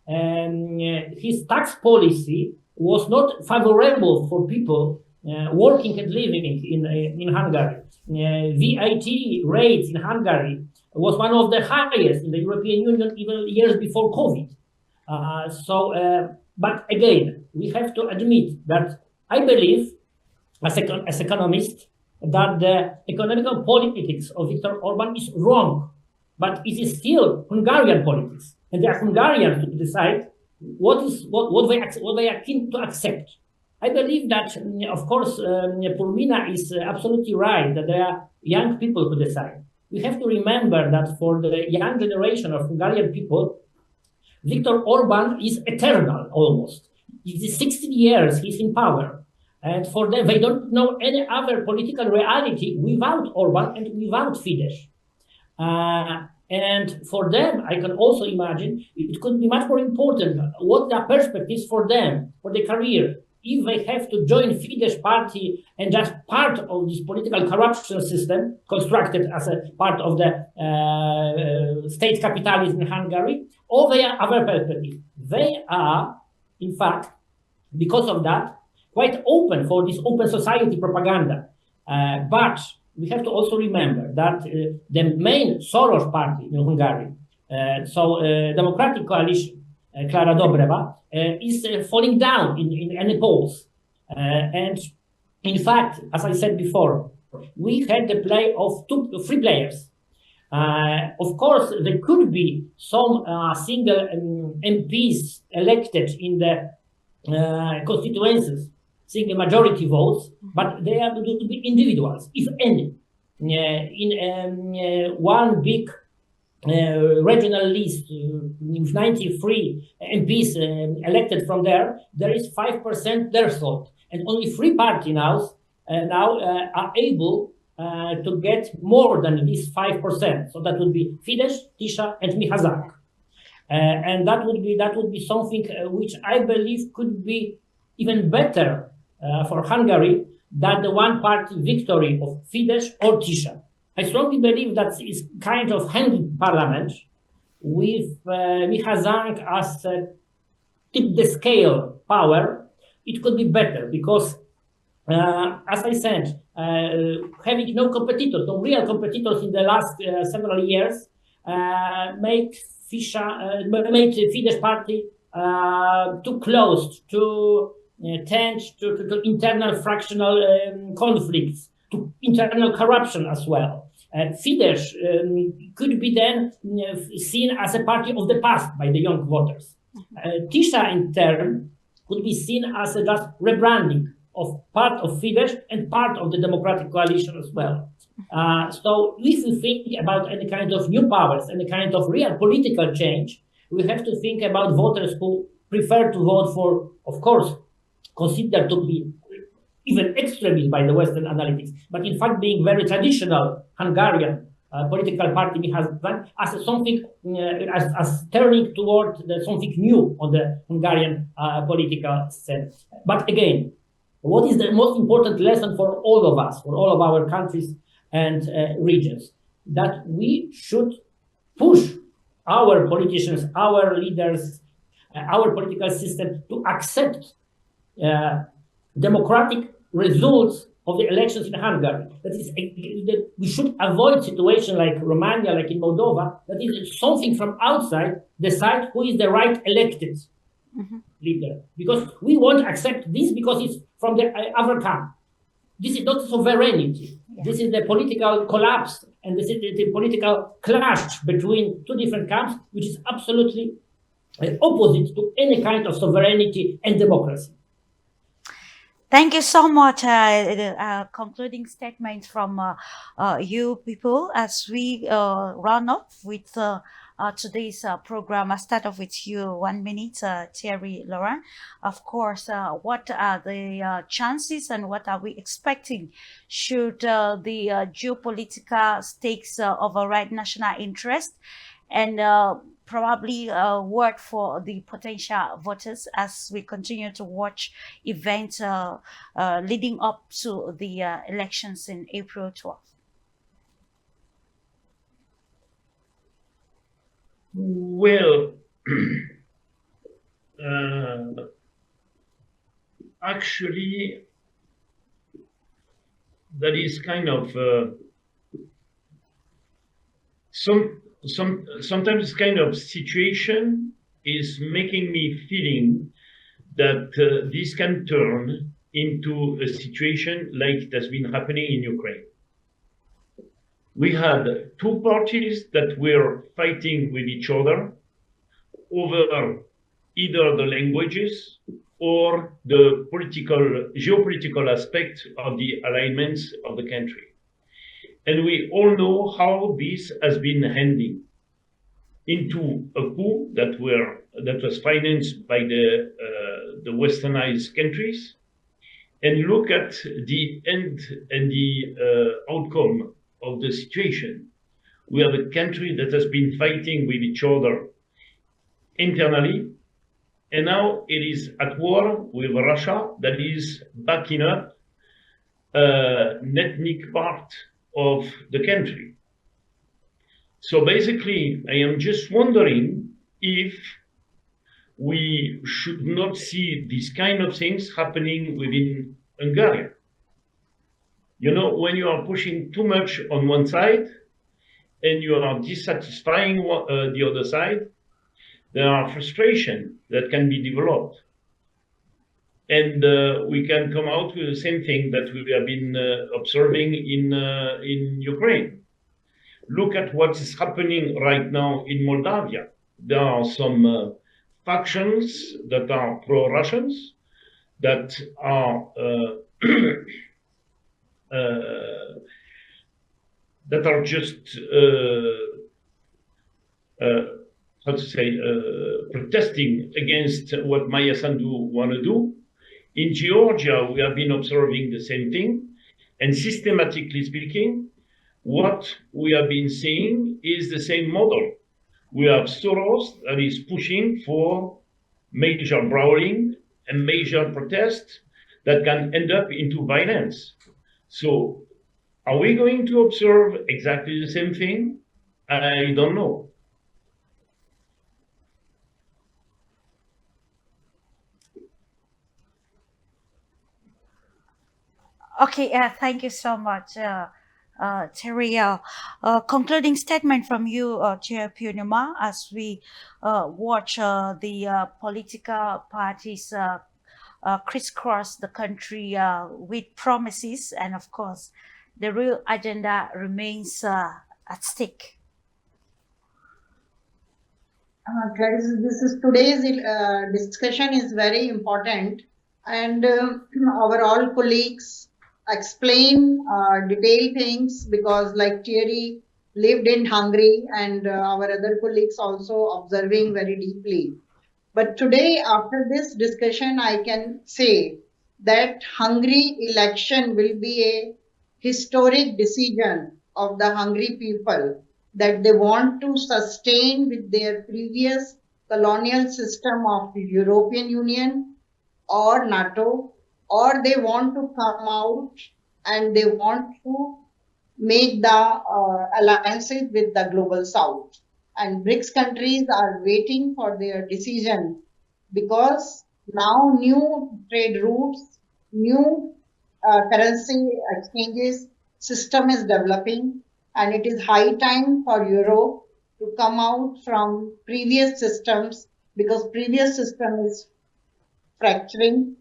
And his tax policy was not favorable for people working and living in Hungary. VAT rates in Hungary was one of the highest in the European Union even years before COVID. But again, we have to admit that I believe, as economist, that the economical politics of Viktor Orban is wrong, but it is still Hungarian politics, and they are Hungarians to decide what they are keen to accept. I believe that, of course, Purmina is absolutely right that there are young people who decide. We have to remember that for the young generation of Hungarian people, Viktor Orban is eternal almost. It is 16 years he's in power. And for them, they don't know any other political reality without Orban and without Fidesz. And for them, I can also imagine it could be much more important what the perspectives for them, for their career. If they have to join Fidesz party and just part of this political corruption system constructed as a part of the state capitalism in Hungary, or they are other perspectives. They are, in fact, because of that, quite open for this open society propaganda. But we have to also remember that the main Soros party in Hungary, Democratic Coalition, Klara Dobreva, is falling down in any polls. And in fact, as I said before, we had the play of three players. Of course, there could be some single MPs elected in the constituencies, single majority votes, but they are going to be individuals, if any. In one big regional list with 93 MPs elected from there is 5% their vote, and only three parties now are able to get more than this 5%. So that would be Fidesz, Tisza, and Mihazak. And that would be something which I believe could be even better for Hungary than the one-party victory of Fidesz or Tisza. I strongly believe that it's kind of hanging parliament with Mihazak as tip-the-scale power. It could be better because, as I said, having no competitors, no real competitors in the last several years, made Fidesz party too close, too tend to internal fractional conflicts, to internal corruption as well. Fidesz could be then seen as a party of the past by the young voters. Tisza, in turn, could be seen as a just rebranding of part of Fidesz and part of the Democratic Coalition as well. So if we think about any kind of new powers, any kind of real political change, we have to think about voters who prefer to vote for, of course, considered to be even extremist by the Western analytics, but in fact being very traditional Hungarian political party has done as something, as turning toward something new on the Hungarian political scene. But again, what is the most important lesson for all of us, for all of our countries and regions? That we should push our politicians, our leaders, our political system to accept democratic results of the elections in Hungary. That is, that we should avoid situation like Romania, like in Moldova, that is something from outside decide who is the right elected leader. Because we won't accept this because it's from the other camp. This is not sovereignty. Yeah. This is the political collapse, and this is the political clash between two different camps, which is absolutely opposite to any kind of sovereignty and democracy. Thank you so much. Concluding statement from you people as we run off with today's program. I'll start off with you 1 minute, Thierry Laurent. Of course, what are the chances and what are we expecting should the geopolitical stakes override national interest and probably work for the potential voters as we continue to watch events leading up to the elections in April 12th? Well, actually, that is kind of sometimes kind of situation is making me feeling that this can turn into a situation like it has been happening in Ukraine. We had two parties that were fighting with each other over either the languages or the geopolitical aspect of the alignments of the country. And we all know how this has been ending into a coup that was financed by the westernized countries. And look at the end and the outcome of the situation. We have a country that has been fighting with each other internally, and now it is at war with Russia that is backing up an ethnic part of the country. So basically, I am just wondering if we should not see these kind of things happening within Hungary. You know, when you are pushing too much on one side and you are dissatisfying the other side, there are frustration that can be developed. And we can come out with the same thing that we have been observing in Ukraine. Look at what is happening right now in Moldavia. There are some factions that are pro-Russians that are just how to say protesting against what Maya Sandu want to do. In Georgia, we have been observing the same thing, and systematically speaking, what we have been seeing is the same model. We have Soros that is pushing for major brawling and major protest that can end up into violence. So are we going to observe exactly the same thing? I don't know. Okay, thank you so much, Terry. Concluding statement from you, Chair Punima, as we watch the political parties crisscross the country with promises, and of course, the real agenda remains at stake. This is today's discussion is very important, and our all colleagues explain detailed things, because like Thierry lived in Hungary and our other colleagues also observing very deeply. But today, after this discussion, I can say that Hungary election will be a historic decision of the Hungary people, that they want to sustain with their previous colonial system of the European Union or NATO, or they want to come out and they want to make the alliances with the global south. And BRICS countries are waiting for their decision, because now new trade routes, new currency exchanges system is developing, and it is high time for Europe to come out from previous systems, because previous system is fracturing.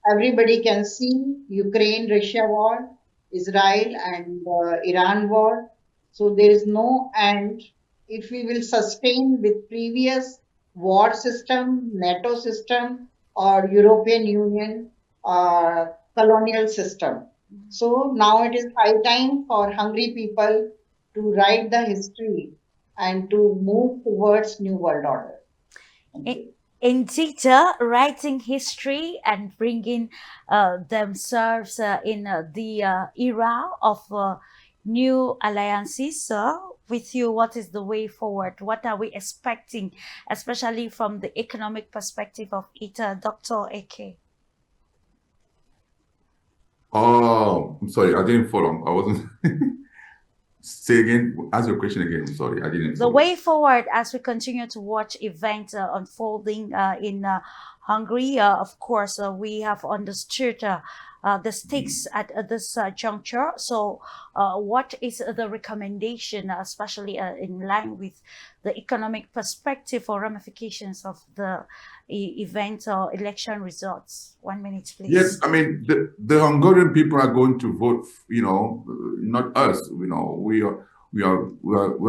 Everybody can see Ukraine-Russia war, Israel and Iran war. So there is no end. If we will sustain with previous war system, NATO system, or European Union colonial system. So now it is high time for Hungary people to write the history and to move towards new world order. Indeed, writing history and bringing themselves in the era of new alliances. With you, what is the way forward? What are we expecting, especially from the economic perspective of it, Dr. AK? Oh, I'm sorry, I didn't follow. I wasn't. Say again, ask your question again. I'm sorry, I didn't The follow. way forward as we continue to watch events unfolding in Hungary. Of course, we have understood the stakes at this juncture. So, what is the recommendation, especially in line with the economic perspective or ramifications of the event or election results? 1 minute, please. Yes, I mean the Hungarian people are going to vote. Not us. We're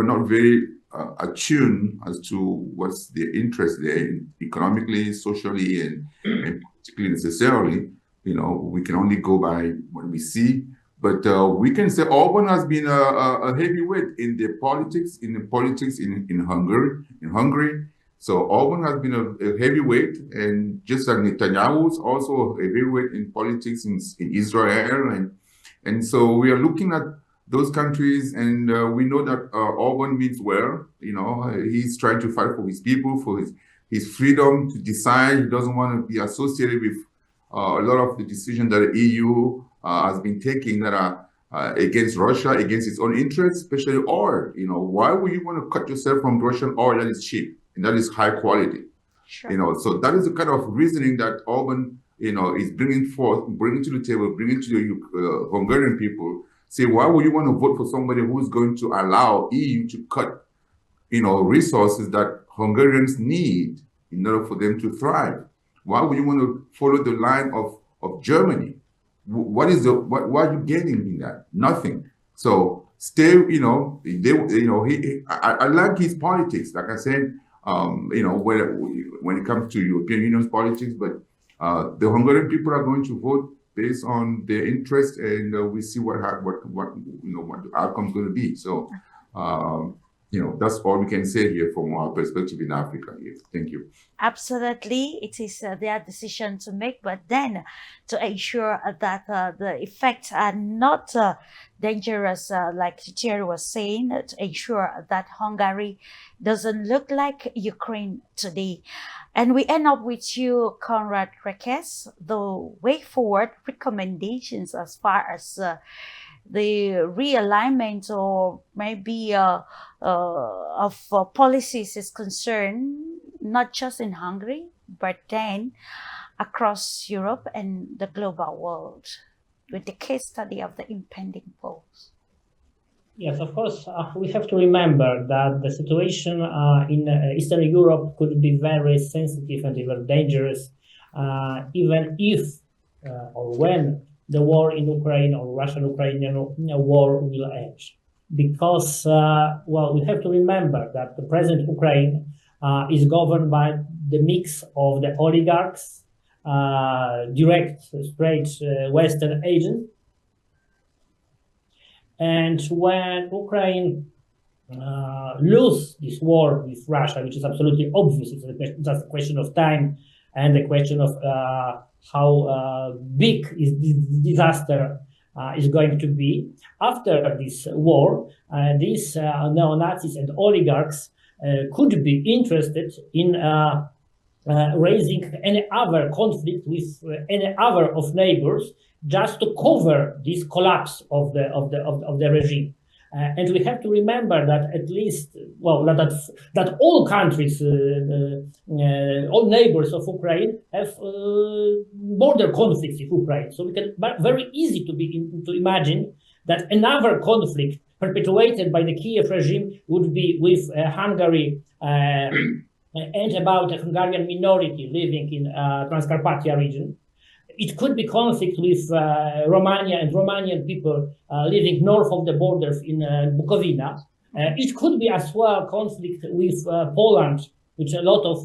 not very attuned as to what's their interest there economically, socially, and politically necessarily. We can only go by what we see. But we can say Orban has been a heavyweight in the politics in Hungary. So Orban has been a heavyweight, and just like Netanyahu is also a heavyweight in politics in Israel, and so we are looking at those countries, and we know that Orban means well. He's trying to fight for his people, for his freedom to decide. He doesn't want to be associated with a lot of the decisions that the EU has been taking that are against Russia, against its own interests, especially oil. Why would you want to cut yourself from Russian oil that is cheap and that is high quality? Sure. So that is the kind of reasoning that Orban, is bringing to the table, bringing to the Hungarian people. Say, why would you want to vote for somebody who is going to allow EU to cut, resources that Hungarians need in order for them to thrive? Why would you want to follow the line of Germany? What are you gaining in that? Nothing. So stay. I like his politics. Like I said, when it comes to European Union's politics, but the Hungarian people are going to vote based on their interest, and we see what the outcome is going to be. So, that's all we can say here from our perspective in Africa. Here. Thank you. Absolutely, it is their decision to make, but then to ensure that the effects are not dangerous, like Thierry was saying, to ensure that Hungary doesn't look like Ukraine today. And we end up with you, Conrad Rekes, the way forward recommendations as far as the realignment or maybe of policies is concerned, not just in Hungary, but then across Europe and the global world, with the case study of the impending polls. Yes, of course, we have to remember that the situation in Eastern Europe could be very sensitive and even dangerous, even if or when the war in Ukraine or Russian-Ukrainian war will end. Because, we have to remember that the present Ukraine is governed by the mix of the oligarchs, direct, straight Western agents. And when Ukraine lose this war with Russia, which is absolutely obvious, it's just a question of time and a question of how big is this disaster is going to be. After this war, these neo-Nazis and oligarchs could be interested in raising any other conflict with any other of neighbors, just to cover this collapse of the regime. And we have to remember that at least, that all countries, all neighbors of Ukraine have border conflicts with Ukraine. So we can very easy to imagine that another conflict perpetuated by the Kiev regime would be with Hungary and about a Hungarian minority living in Transcarpathia region. It could be conflict with Romania and Romanian people living north of the borders in Bukovina. It could be as well conflict with Poland, which a lot of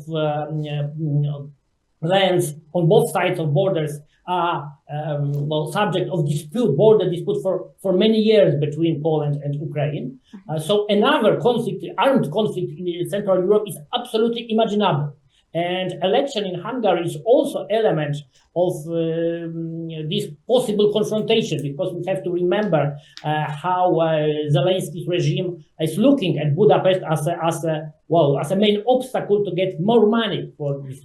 lands on both sides of borders are subject of border dispute for many years between Poland and Ukraine. So another conflict, armed conflict in Central Europe is absolutely imaginable. And election in Hungary is also element of this possible confrontation, because we have to remember how Zelensky's regime is looking at Budapest as a main obstacle to get more money for this,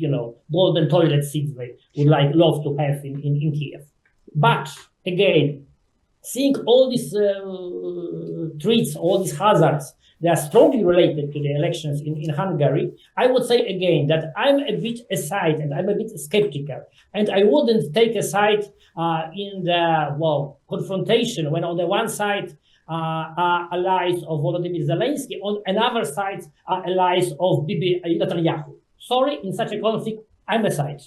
golden toilet seats they would love to have in Kiev. But again, seeing all these threats, all these hazards they are strongly related to the elections in Hungary. I would say again that I'm a bit aside and I'm a bit skeptical, and I wouldn't take a side in the confrontation when on the one side are allies of Volodymyr Zelensky, on another side are allies of Bibi Netanyahu. Sorry, in such a conflict, I'm aside.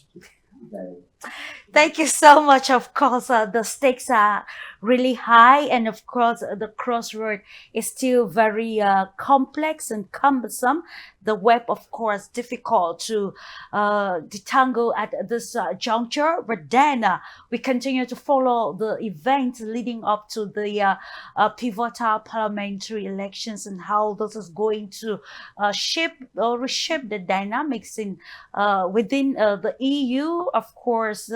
Thank you so much. Of course, the stakes are really high, and of course, the crossroad is still very complex and cumbersome. The web, of course, difficult to detangle at this juncture. But then we continue to follow the events leading up to the pivotal parliamentary elections and how this is going to shape or reshape the dynamics in within the EU, of course,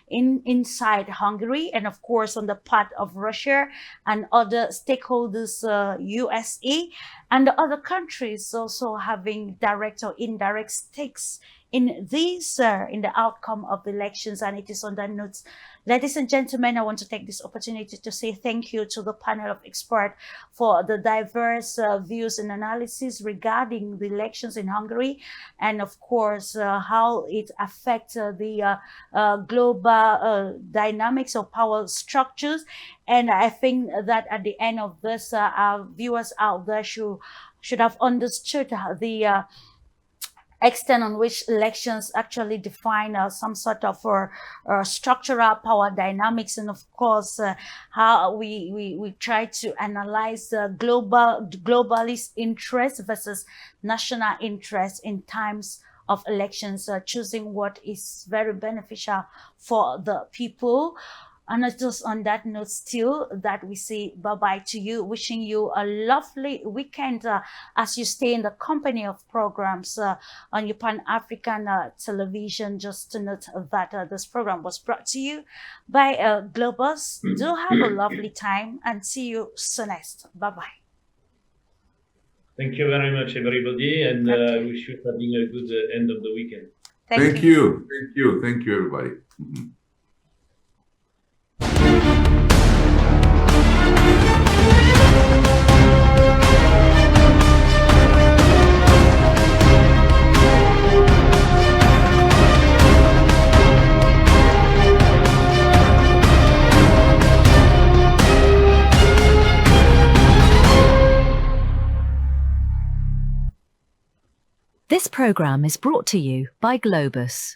inside Hungary, and of course on the part of Russia and other stakeholders, USA and the other countries also having direct or indirect stakes in these in the outcome of the elections. And it is on that note, ladies and gentlemen, I want to take this opportunity to say thank you to the panel of experts for the diverse views and analysis regarding the elections in Hungary, and of course how it affects the global dynamics of power structures. And I think that at the end of this, our viewers out there should have understood the extent on which elections actually define some sort of structural power dynamics, and of course how we try to analyze globalist interest versus national interest in times of elections, choosing what is very beneficial for the people. And it's just on that note still that we say bye-bye to you, wishing you a lovely weekend as you stay in the company of programs on your Pan-African television. Just to note that this program was brought to you by Globus. Do have a lovely time and see you soon next. Bye-bye. Thank you very much, everybody, and wish you having a good end of the weekend. Thank you. Thank you. Thank you, everybody. Mhm. This program is brought to you by Globus.